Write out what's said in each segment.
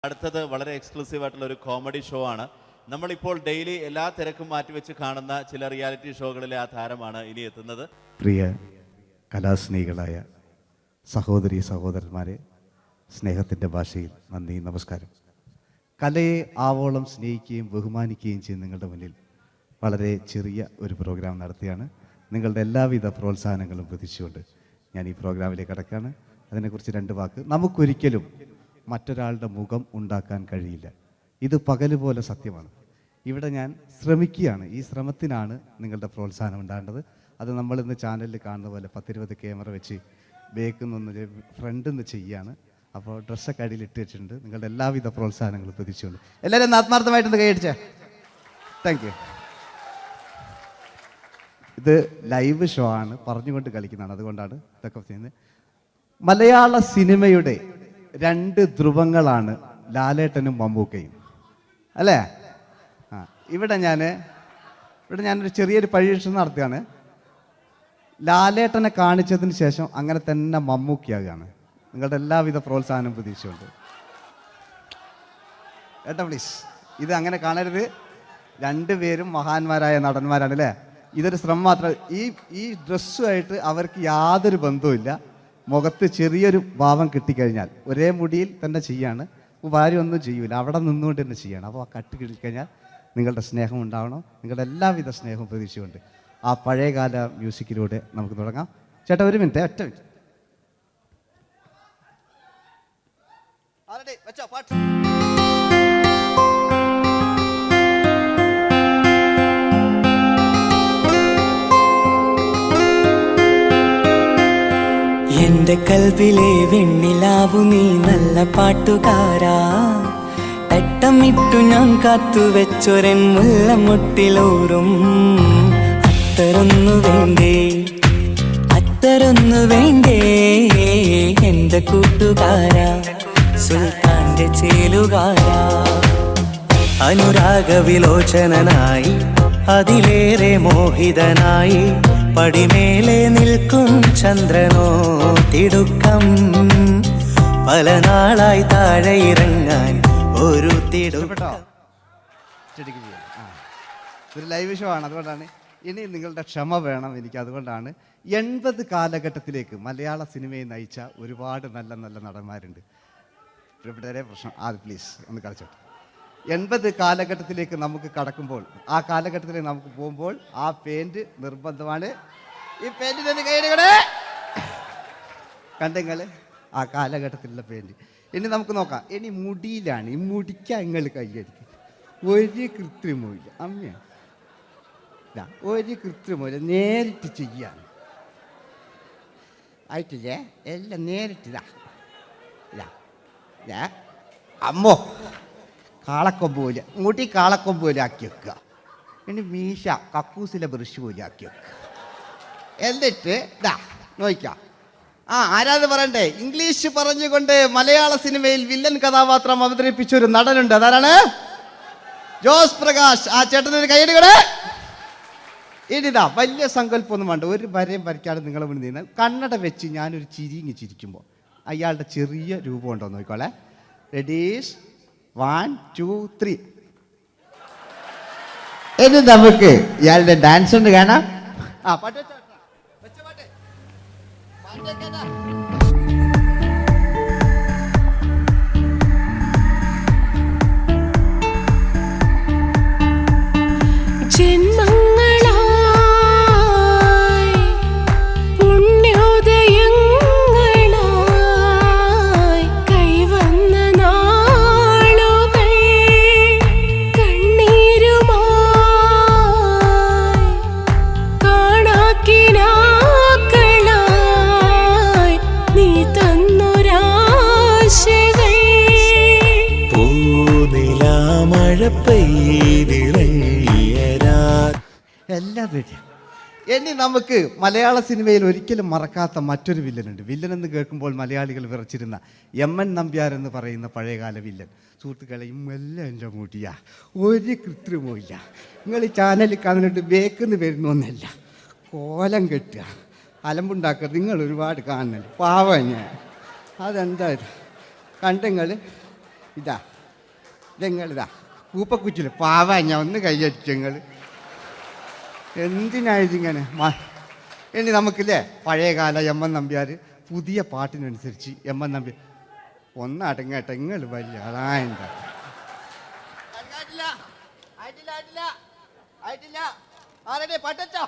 അടുത്തത് വളരെ എക്സ്ക്ലൂസീവ് ആയിട്ടുള്ള ഒരു കോമഡി ഷോ ആണ്. നമ്മളിപ്പോൾ ഡെയിലി എല്ലാ തിരക്കും മാറ്റിവെച്ച് കാണുന്ന ചില റിയാലിറ്റി ഷോകളിലെ ആ താരമാണ് ഇനി എത്തുന്നത്. പ്രിയ കലാസ്നേഹികളായ സഹോദരി സഹോദരന്മാരെ, സ്നേഹത്തിൻ്റെ ഭാഷയിൽ നന്ദി, നമസ്കാരം. കലയെ ആവോളം സ്നേഹിക്കുകയും ബഹുമാനിക്കുകയും ചെയ്യുന്ന നിങ്ങളുടെ മുന്നിൽ വളരെ ചെറിയ ഒരു പ്രോഗ്രാം നടത്തിയാണ്. നിങ്ങളുടെ എല്ലാവിധ പ്രോത്സാഹനങ്ങളും പ്രതീക്ഷിച്ചുകൊണ്ട് ഞാൻ ഈ പ്രോഗ്രാമിലേക്ക് കടക്കുകയാണ്. അതിനെക്കുറിച്ച് രണ്ട് വാക്ക്. നമുക്കൊരിക്കലും മറ്റൊരാളുടെ മുഖം ഉണ്ടാക്കാൻ കഴിയില്ല. ഇത് പകല് പോലെ സത്യമാണ്. ഇവിടെ ഞാൻ ശ്രമിക്കുകയാണ്. ഈ ശ്രമത്തിനാണ് നിങ്ങളുടെ പ്രോത്സാഹനം ഉണ്ടാകേണ്ടത്. അത് നമ്മളിന്ന് ചാനലിൽ കാണുന്ന പോലെ 10-20 ക്യാമറ വെച്ച് ബേക്കുന്നൊന്ന് ഫ്രണ്ടിൽ നിന്ന് ചെയ്യുകയാണ്. അപ്പോൾ ഡ്രസ്സൊക്കെ അടിയിൽ ഇട്ട് വെച്ചിട്ടുണ്ട്. നിങ്ങളുടെ എല്ലാവിധ പ്രോത്സാഹനങ്ങളും പ്രതീക്ഷിച്ചുകൊണ്ട് എല്ലാവരും ആത്മാർത്ഥമായിട്ടൊന്ന് കൈയടിച്ചേ. Thank you. ഇത് ലൈവ് ഷോ ആണ്, പറഞ്ഞുകൊണ്ട് കളിക്കുന്നതാണ്. അതുകൊണ്ടാണ് ഇതൊക്കെ ചെയ്യുന്നത്. മലയാള സിനിമയുടെ 2 ധ്രുവങ്ങളാണ് ലാലേട്ടനും മമ്മൂക്കയും, അല്ലേ? ഇവിടെ ഞാനൊരു ചെറിയൊരു പരീക്ഷണം നടത്തുകയാണ്. ലാലേട്ടനെ കാണിച്ചതിന് ശേഷം അങ്ങനെ തന്നെ മമ്മൂക്കയാകുകയാണ്. നിങ്ങളുടെ എല്ലാവിധ പ്രോത്സാഹനം പ്രതീക്ഷിച്ചുകൊണ്ട് ഏട്ടാ പ്ലീസ്. ഇത് അങ്ങനെ കാണരുത്. 2 പേരും മഹാന്മാരായ നടന്മാരാണ്, അല്ലേ? ഇതൊരു ശ്രമം മാത്രം. ഈ ഡ്രസ്സുമായിട്ട് അവർക്ക് യാതൊരു ബന്ധവുമില്ല. മുഖത്ത് ചെറിയൊരു ഭാവം കിട്ടിക്കഴിഞ്ഞാൽ ഒരേ മുടിയിൽ തന്നെ ചെയ്യാണ്. ഭാര്യ ഒന്നും ചെയ്യൂല, അവിടെ നിന്നുകൊണ്ട് തന്നെ ചെയ്യണം. അപ്പോൾ ആ കട്ട് കിട്ടിക്കഴിഞ്ഞാൽ നിങ്ങളുടെ സ്നേഹം ഉണ്ടാവണം. നിങ്ങളുടെ എല്ലാവിധ സ്നേഹവും പ്രതീക്ഷിച്ചുകൊണ്ട് ആ പഴയകാല മ്യൂസിക്കിലൂടെ നമുക്ക് തുടങ്ങാം. ചേട്ടാ ഒരു മിനിറ്റ്, ഒറ്റ മിനിറ്റ്. എന്റെ കൽവിലെ വെണ്ണിലാവു നീ നല്ല പാട്ടുകാരാ, തട്ടമിട്ടു ഞാൻ കാത്തുവെച്ചൊരൻ മുല്ലമൊട്ടിലോറും. അത്തരൊന്നു വേണ്ടേ എന്റെ കൂട്ടുകാരാ, സുൽത്താന്റെ ചേലുകാരാ. അനുരാഗവിലോചനായി അതിലേറെ മോഹിതനായി പടിമേലെ നിൽക്കും ചന്ദ്രനോ തിടുക്കം. പല നാളായി താഴെ ഇറങ്ങാൻ ഒരു തിടുക്കം. ഒരു ലൈവ് ഷോ ആണ്, അതുകൊണ്ടാണ്. ഇനി നിങ്ങളുടെ ക്ഷമ വേണം എനിക്ക്. അതുകൊണ്ടാണ് 80 കാലഘട്ടത്തിലേക്ക് മലയാള സിനിമയെ നയിച്ച ഒരുപാട് നല്ല നല്ല നടന്മാരുണ്ട്. ഇവിടെ പ്രശ്നം പ്ലീസ് ഒന്ന് കളിച്ചോട്ടെ. 80 കാലഘട്ടത്തിലേക്ക് നമുക്ക് കടക്കുമ്പോൾ, ആ കാലഘട്ടത്തിലേക്ക് നമുക്ക് പോകുമ്പോൾ ആ പെയിന്റ് നിർബന്ധമാണ്. ഈ പെയിന്റിന് കൈയ്യടികളെ കണ്ടെങ്കിൽ ആ കാലഘട്ടത്തിലുള്ള പെയിന്റ്. ഇനി നമുക്ക് നോക്കാം. ഇനി മുടിയിലാണ്. ഈ മുടിക്കാൻ നിങ്ങൾ കൈയ്യടിക്കും. ഒരു കൃത്രിമില്ല അമ്മയാണ്, ഒരു കൃത്രിമില്ല. നേരിട്ട് ചെയ്യാൻ ആയിട്ടില്ലേ? എല്ലാം നേരിട്ടിതാ. അമ്മോ കാളക്കൊമ്പ് പോലെ മുടി കാളക്കൊമ്പ് പോലെ ആക്കി വെക്കുക. ഇനി മീശ കക്കൂസിലെ ബ്രഷ് പോലെ ആക്കി വെക്കുക. എന്നിട്ട് നോക്കാം. ആരാത് പറയണ്ടേ? ഇംഗ്ലീഷ് പറഞ്ഞുകൊണ്ട് മലയാള സിനിമയിൽ വില്ലൻ കഥാപാത്രം അവതരിപ്പിച്ച ഒരു നടനുണ്ട്. അതാരാണ്? ജോസ് പ്രകാശ്. ആ ചേട്ടനൊരു കൈയ്യടികളെ. ഇനിതാ വലിയ സങ്കല്പമൊന്നും വേണ്ട. ഒരു വരയും വരയ്ക്കാതെ നിങ്ങളെ മുന്നിൽ നിന്ന് കണ്ണട വെച്ച് ഞാനൊരു ചിരിക്കുമ്പോൾ അയാളുടെ ചെറിയ രൂപം ഉണ്ടോ നോക്കിക്കോളെ. റെഡീസ് 1 2 3. ഇനി നമുക്ക് ഇയാളുടെ ഡാൻസ് ഒന്ന് കാണാം. പാട്ട് വെച്ച പാട്ട്. എല്ലാം റെഡി. ഇനി നമുക്ക് മലയാള സിനിമയിൽ ഒരിക്കലും മറക്കാത്ത മറ്റൊരു വില്ലനുണ്ട്. വില്ലൻ എന്ന് കേൾക്കുമ്പോൾ മലയാളികൾ വിറച്ചിരുന്ന MN നമ്പ്യാർ എന്ന് പറയുന്ന പഴയകാല വില്ലൻ. സുഹൃത്തുക്കളെയും എല്ലാം എൻ്റെ കൂട്ടിയാ, ഒരു കൃത്രിമവും ഇല്ല. നിങ്ങൾ ഈ ചാനലിൽ കാണുന്നുണ്ട് ബേക്കെന്ന് വരുന്നൊന്നല്ല, കോലം കെട്ടുക, അലമ്പുണ്ടാക്കുക. നിങ്ങൾ ഒരുപാട് കാണുന്നുണ്ട്. പാവം ഞാൻ. അതെന്താ ഇത് കണ്ടെങ്കിൽ ഇതാ നിങ്ങളിതാ കൂപ്പക്കുച്ചില് പാവ ഞാൻ ഒന്ന് കൈയടിച്ചു നിങ്ങൾ എന്തിനായതിങ്ങനെ ഇനി നമുക്കില്ലേ പഴയകാല എം എൻ നമ്പ്യാർ പുതിയ പാട്ടിനനുസരിച്ച് എം എൻ നമ്പ്യാർ ഒന്നടങ്ങട്ടെ നിങ്ങൾ വലിയ ആളായിട്ടാ പറ്റോ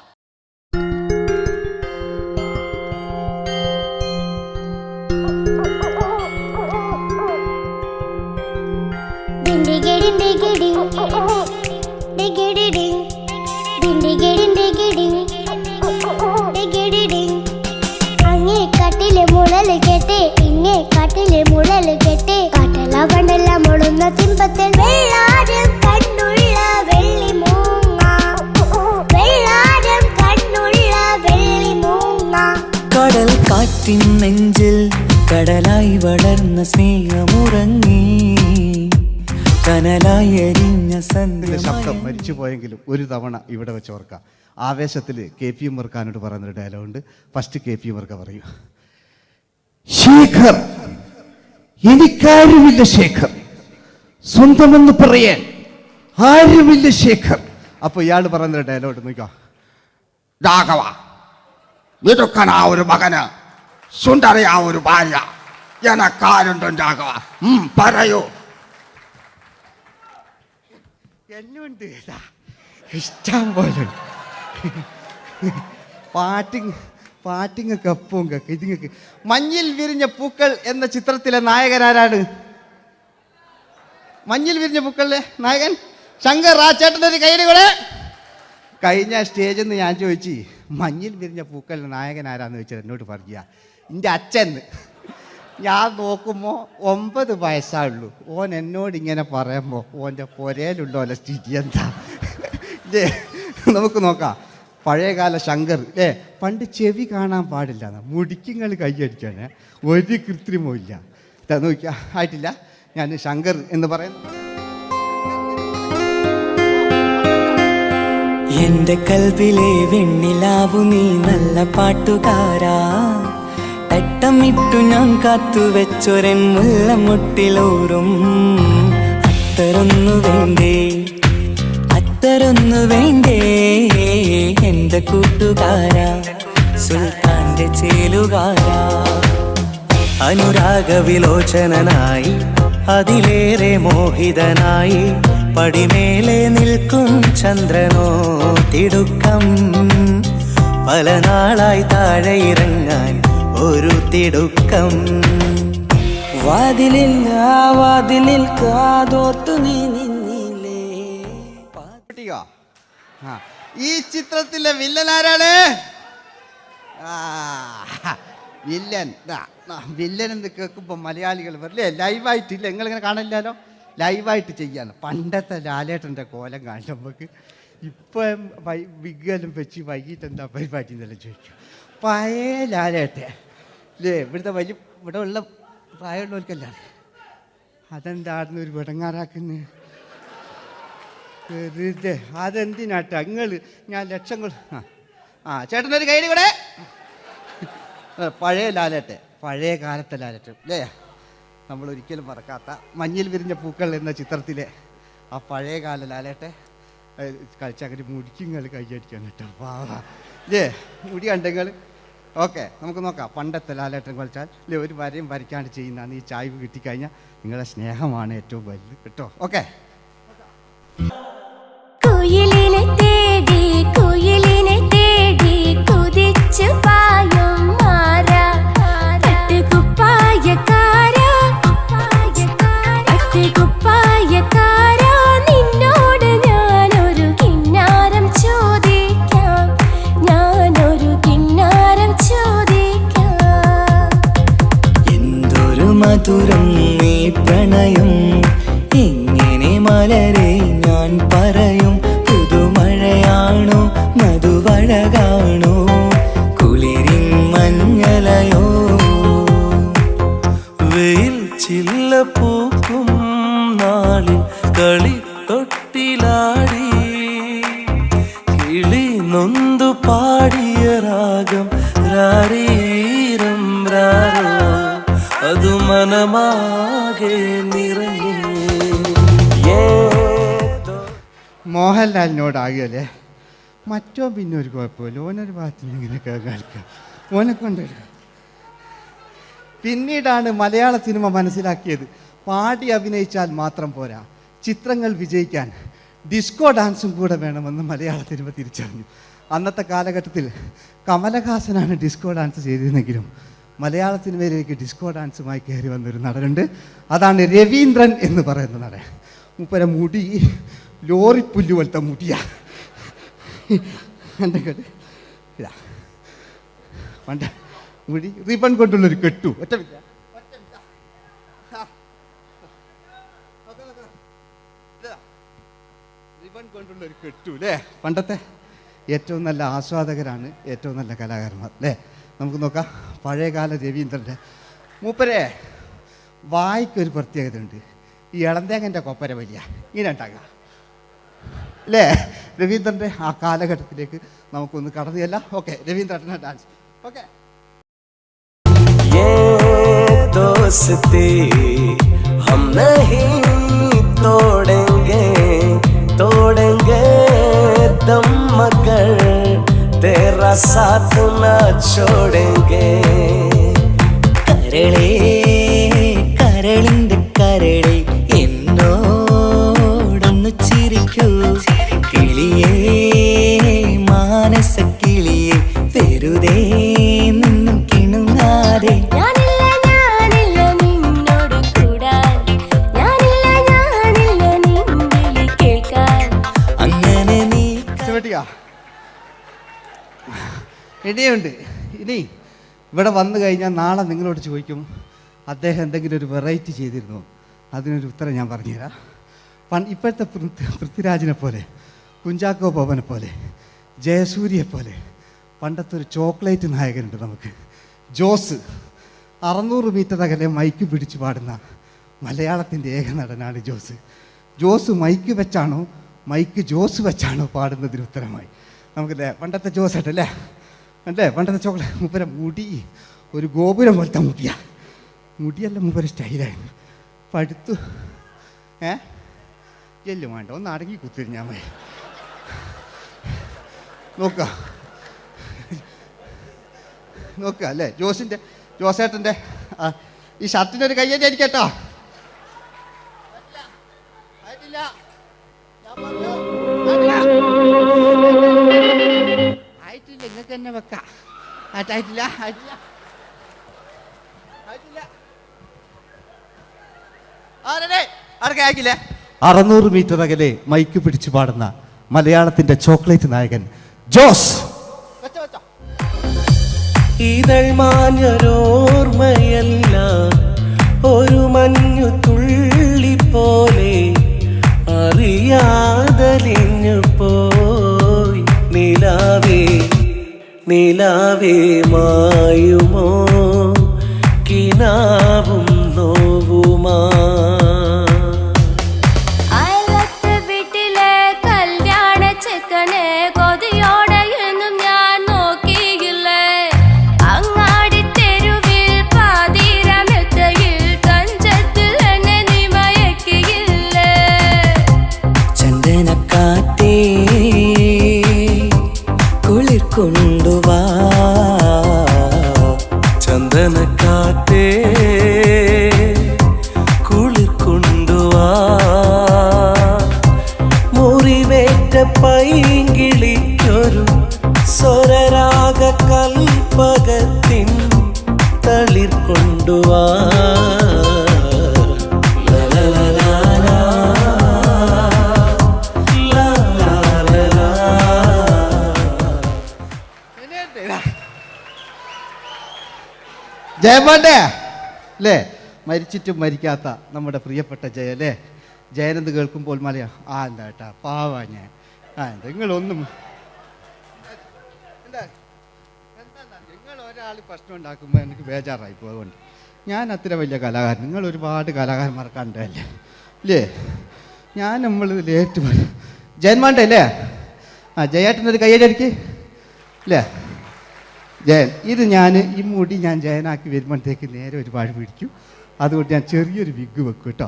അങ്ങേ കാട്ടിലെ മുളല് കേട്ടേ ഇങ്ങേ കാട്ടിലെ മുളല് കേട്ടേ കാട്ടലവണ്ണെല്ലാം മുളുന്ന തിമ്പത്തിൽ വെള്ളാരം കണ്ണുള്ള വെള്ളി മൂങ്ങ വെള്ളാരം കണ്ണുള്ള വെള്ളി മൂങ്ങ കടൽ കാറ്റിൻ നെഞ്ചിൽ കടലായി വളർന്ന സ്നേഹമുറങ്ങി കനലായി എരിഞ്ഞ ഇതിന്റെ ശബ്ദം മരിച്ചു പോയെങ്കിലും ഒരു തവണ ഇവിടെ വെച്ച് ഓർക്കാം. ആവേശത്തിൽ KP ഉമ്മർഖാനോട് പറയുന്നൊരു ഡയലോഗുണ്ട്. ഫസ്റ്റ് KP ഉമ്മർഖ പറയൂ, ശേഖർ, എനിക്കാരുമില്ല ശേഖർ, സ്വന്തമെന്ന് പറയാൻ ആരുമില്ല ശേഖർ. അപ്പൊ ഇയാൾ പറയുന്നൊരു ഡയലോഗ് നോക്കാം. രാഘവ, മിടുക്കൻ ആ ഒരു മകന്, സുന്ദരി ആ ഒരു ഭാര്യ, എനക്കാരുണ്ടോ രാഘവ? പറയൂ. എന്നുണ്ട് ഇഷ്ടം പോലെ പാട്ടിങ്ങൊക്കെ അപ്പവും കേക്ക് ഇതിങ്ങക്ക്. മഞ്ഞിൽ വിരിഞ്ഞ പൂക്കൾ എന്ന ചിത്രത്തിലെ നായകനാരാണ്? മഞ്ഞിൽ വിരിഞ്ഞ പൂക്കളിലെ നായകൻ ശങ്കർ. ആ ചേട്ടൻ്റെ ഒരു കയ്യിൽ കൂടെ. കഴിഞ്ഞ സ്റ്റേജിൽ നിന്ന് ഞാൻ ചോദിച്ചു മഞ്ഞിൽ വിരിഞ്ഞ പൂക്കളിലെ നായകൻ ആരാന്ന് ചോദിച്ചാൽ എന്നോട് പറയുക എൻ്റെ അച്ഛൻ. ഞാൻ നോക്കുമ്പോൾ 9 വയസ്സായുള്ളൂ. ഓൻ എന്നോട് ഇങ്ങനെ പറയുമ്പോൾ ഓൻ്റെ പുരയിലുണ്ടോ അല്ല സ്ഥിതി എന്താ? നമുക്ക് നോക്കാം. പഴയകാല ശങ്കർ അല്ലേ, പണ്ട് ചെവി കാണാൻ പാടില്ല, മുടിക്കുങ്ങൾ കൈയടിക്കാണ്, ഒരു കൃത്രിമവും ഇല്ല. നോക്കിയാ ആയിട്ടില്ല. ഞാൻ ശങ്കർ എന്ന് പറയുന്നു. എന്റെ കൽവിലെ വെണ്ണിലാവു നീ നല്ല പാട്ടുകാരാ, തട്ടമിട്ടു ഞാൻ കാത്തു വെച്ചൊരൻ മുല്ലമുട്ടിലോറും അത്തരൊന്നു വേണ്ടേ, അത്തരൊന്നു വേണ്ടേ എന്റെ കൂട്ടുകാരാ, സുൽത്താന്റെ ചേലുകാരാ. അനുരാഗവിലോചനായി അതിലേറെ മോഹിതനായി പടിമേലെ നിൽക്കും ചന്ദ്രനോ തിടുക്കം, പല നാളായി താഴെ ഇറങ്ങാൻ ഒരു തിടുക്കം. വാതിലിൽ കാതോർത്തു നീ നിന്നില്ലേ. ഈ ചിത്രത്തിലെ വില്ലൻ ആരാണ്? വില്ലൻ എന്ന് കേൾക്കുമ്പോൾ മലയാളികൾ വരില്ലേ ലൈവായിട്ടില്ല, നിങ്ങളിങ്ങനെ കാണില്ലല്ലോ, ലൈവായിട്ട് ചെയ്യാന്ന്. പണ്ടത്തെ ലാലേട്ടൻ്റെ കോലം കാണും നമുക്ക്. ഇപ്പം വിഗ്ഗലും വെച്ച് വൈകിട്ട് എന്താ പരിപാടി എന്നെല്ലാം ചോദിക്കും. പഴയ ലാലേട്ടൻ അല്ലേ, ഇവിടുത്തെ വലിയ ഇവിടെ ഉള്ള പ്രായമുള്ളവർക്കല്ല, അതെന്താടുന്ന ഒരു വിടങ്ങാറാക്കുന്നത് വെറുതെ. അതെന്തിനാട്ട നിങ്ങൾ ഞാൻ ലക്ഷങ്ങൾ. ചേട്ടനൊരു കയ്യിൽ കൂടെ. പഴയ ലാലേട്ടൻ, പഴയ കാലത്തെ ലാലേട്ടൻ അല്ലേ, നമ്മൾ ഒരിക്കലും മറക്കാത്ത മഞ്ഞിൽ വിരിഞ്ഞ പൂക്കൾ എന്ന ചിത്രത്തിലെ ആ പഴയകാല ലാലേട്ടെ കളിച്ചങ്ങനെ മുടിക്കുങ്ങൾ കൈയടിക്കാൻ കേട്ടോ. അല്ലേ മുടി കണ്ടെങ്കിൽ ഓക്കെ. നമുക്ക് നോക്കാം. പണ്ടത്തെ ലാലേട്ടൻ കളിച്ചാൽ അല്ലേ ഒരു വരയും വരയ്ക്കാണ്ട് ചെയ്യുന്നതാണ്. ഈ ചായ്വ് കിട്ടിക്കഴിഞ്ഞാൽ നിങ്ങളുടെ സ്നേഹമാണ് ഏറ്റവും വലുത് കേട്ടോ. ഓക്കെ. കുയിലിനെ തേടി കുയിലിനെ തേടി കുതിച്ചു പായും മാറാ, തട്ടുകുപ്പായക്കാരാ തട്ടുകുപ്പായക്കാരാ, നിന്നോട് ഞാനൊരു കിന്നാരം ചോദിക്കാം, ഞാനൊരു കിന്നാരം ചോദിക്കാം. എന്തൊരു മധുരം നീ പ്രണയം, എങ്ങനെ മലരെ ഞാൻ പറയും. പുതുമഴയാണോ മധുവഴകാണോ കുളിരിൻ മഞ്ഞലയോ, വെയിൽ ചില്ല പൂക്കും നാളിൽ കളിത്തൊട്ടിലാടി കിളി നൊന്തു പാടിയ രാഗം രാരീരം രാരോ, അത് മനമാകെ നിറഞ്ഞു. മോഹൻലാലിനോടാകുകയല്ലേ. മറ്റോ പിന്നെ ഒരു കുഴപ്പമില്ല, ഓനൊരു ഭാഗത്ത് നിന്ന് ഇങ്ങനെയൊക്കെ കളിക്കുക, ഓനെ കൊണ്ടുവരിക. പിന്നീടാണ് മലയാള സിനിമ മനസ്സിലാക്കിയത് പാടി അഭിനയിച്ചാൽ മാത്രം പോരാ, ചിത്രങ്ങൾ വിജയിക്കാൻ ഡിസ്കോ ഡാൻസും കൂടെ വേണമെന്ന് മലയാള സിനിമ തിരിച്ചറിഞ്ഞു. അന്നത്തെ കാലഘട്ടത്തിൽ കമലഹാസനാണ് ഡിസ്കോ ഡാൻസ് ചെയ്തിരുന്നെങ്കിലും മലയാള സിനിമയിലേക്ക് ഡിസ്കോ ഡാൻസുമായി കയറി വന്നൊരു നടനുണ്ട്. അതാണ് രവീന്ദ്രൻ എന്ന് പറയുന്ന നടൻ. മൂപ്പര മുടി ലോറിപ്പുല്ല് പോലത്തെ മുടിയാ. എൻ്റെ കേട്ട് ഇതാ പണ്ട് മുടി റിബൺ കൊണ്ടുള്ളൊരു കെട്ടു. ഒറ്റ റിബൺ കൊണ്ടുള്ളൊരു കെട്ടു അല്ലേ. പണ്ടത്തെ ഏറ്റവും നല്ല ആസ്വാദകരാണ് ഏറ്റവും നല്ല കലാകാരന്മാർ അല്ലേ. നമുക്ക് നോക്കാം പഴയകാല രവീന്ദ്രൻ്റെ. മൂപ്പരെ വായിക്കൊരു പ്രത്യേകതയുണ്ട്, ഈ ഇളന്തേങ്ങൻ്റെ കൊപ്പര വലിയ ഇങ്ങനെ ഉണ്ടാകുക അല്ലേ. രവീന്ദ്രൻ്റെ ആ കാലഘട്ടത്തിലേക്ക് നമുക്കൊന്ന് കടന്നു ചെല്ലാം. ഓക്കെ, രവീന്ദ്രൻ്റെ ഡാൻസ്. ഓക്കെ. दोस्ती हम नहीं तोड़ेंगे तोड़ेंगे दम मगर तेरा साथ ना छोड़ेंगे കരളേ കരളിന്റെ കരളേ എന്നോടൊന്ന് ചിരിക്കൂ കിളിയേ മാനസ കിളിയേ വെറുതെ നിന്നു കിണുങ്ങാതെ ഇനിയുണ്ട്. ഇനി ഇവിടെ വന്നു കഴിഞ്ഞാൽ നാളെ നിങ്ങളോട് ചോദിക്കും അദ്ദേഹം എന്തെങ്കിലും ഒരു വെറൈറ്റി ചെയ്തിരുന്നു. അതിനൊരു ഉത്തരം ഞാൻ പറഞ്ഞുതരാം. ഇപ്പോഴത്തെ പൃഥ്വിരാജിനെ പോലെ, കുഞ്ചാക്കോ ബോബനെ പോലെ, ജയസൂര്യയെ പോലെ പണ്ടത്തെ ഒരു ചോക്ലേറ്റ് നായകനുണ്ട് നമുക്ക്, ജോസ്. 600 മീറ്റർ അകലെ മൈക്ക് പിടിച്ച് പാടുന്ന മലയാളത്തിൻ്റെ ഏക നടനാണ് ജോസ്. ജോസ് മൈക്ക് വെച്ചാണോ മൈക്ക് ജോസ് വെച്ചാണോ പാടുന്നതിന് ഉത്തരമായി നമുക്കല്ലേ പണ്ടത്തെ ജോസ് ആയിട്ടല്ലേ അല്ലേ. പണ്ടത്തെ ചോക്ലേറ്റ് മൂപ്പര മുടി ഒരു ഗോപുരം പോലത്തെ മുടിയാ. മുടിയല്ല മൂപ്പര സ്റ്റൈലായിരുന്നു. പടുത്തു എല്ലും വേണ്ട, ഒന്ന് അടങ്ങി കുത്തിരിഞ്ഞാൽ മതി. നോക്കുക അല്ലേ ജോസേട്ടൻ്റെ ഈ ഷർട്ടിനൊരു കയ്യടി അടിക്കട്ടോ. ആയിട്ടില്ല, നിങ്ങൾക്ക് തന്നെ വെക്കാം. ആയിട്ടില്ല. 600 മീറ്റർ അകലെ മൈക്ക് പിടിച്ചു പാടുന്ന മലയാളത്തിന്റെ ചോക്ലേറ്റ് നായകൻ ജോസ്. ഇതൾ മാഞ്ഞൊരോർമ്മയല്ല ഒരു മഞ്ഞു തുള്ളി പോലെ അറിയാതലിഞ്ഞു പോയി നിലാവേ നിലാവേ മായുമോ കിനാവും നോവുമാ കൊണ്ടുവാ ചന്ദനക്കാറ്റേ കുളിർ കൊണ്ടുവാ മുറിവേറ്റ പൈങ്കിളിക്കൊരു സ്വരരാഗ കൽപ്പകത്തിൻ തളിർ കൊണ്ടുവാ ജയമാൻ്റെ അല്ലേ, മരിച്ചിട്ടും മരിക്കാത്ത നമ്മുടെ പ്രിയപ്പെട്ട ജയ അല്ലേ. ജയനെന്ന് കേൾക്കുമ്പോൾ മലയാ എന്താ കേട്ടാ പാവാ ഞാൻ. നിങ്ങളൊന്നും നിങ്ങൾ ഒരാൾ പ്രശ്നം ഉണ്ടാക്കുമ്പോൾ എനിക്ക് ബേജാറായി പോകുന്നുണ്ട്. ഞാൻ അത്ര വലിയ കലാകാരൻ, നിങ്ങൾ ഒരുപാട് കലാകാരന്മാർ കണ്ടല്ലേ അല്ലേ. ഞാൻ നമ്മൾ ലേറ്റ് ജയന്മാൻ്റെ അല്ലേ. ജയേട്ടനൊരു കയ്യടിക്ക് അല്ലേ. ജയൻ ഇത് ഈ മുടി ഞാൻ ജയനാക്കി വരുമ്പോഴത്തേക്ക് നേരെ ഒരുപാട് പിടിക്കും. അതുകൊണ്ട് ഞാൻ ചെറിയൊരു വിഗ് വെക്കും കേട്ടോ.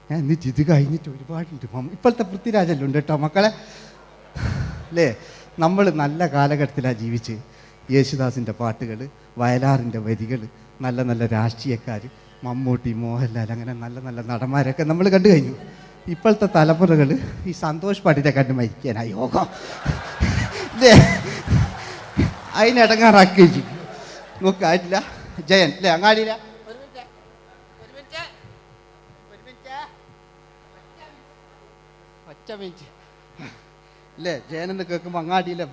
ഞാൻ എന്നിട്ട് ഇത് കഴിഞ്ഞിട്ട് ഒരുപാടുണ്ട് ഇപ്പോഴത്തെ പൃഥ്വിരാജെല്ലാം ഉണ്ട് കേട്ടോ മക്കളെ അല്ലേ. നമ്മൾ നല്ല കാലഘട്ടത്തിലാണ് ജീവിച്ച് യേശുദാസിൻ്റെ പാട്ടുകൾ, വയലാറിൻ്റെ വരികൾ, നല്ല നല്ല രാഷ്ട്രീയക്കാർ, മമ്മൂട്ടി, മോഹൻലാൽ, അങ്ങനെ നല്ല നല്ല നടന്മാരൊക്കെ നമ്മൾ കണ്ടു കഴിഞ്ഞു. ഇപ്പോഴത്തെ തലമുറകൾ ഈ സന്തോഷ് പാട്ടിനെ കണ്ട് മരിക്കാനായി യോഗം അല്ലേ, അതിനിടങ്ങാറാക്കി നോക്കായിട്ടില്ല. ജയൻ അല്ലേ അങ്ങാടിയില്ല ഒറ്റ മിനിറ്റ് അല്ലേ. ജയനെന്ന് കേൾക്കുമ്പോൾ അങ്ങാടിയിലെ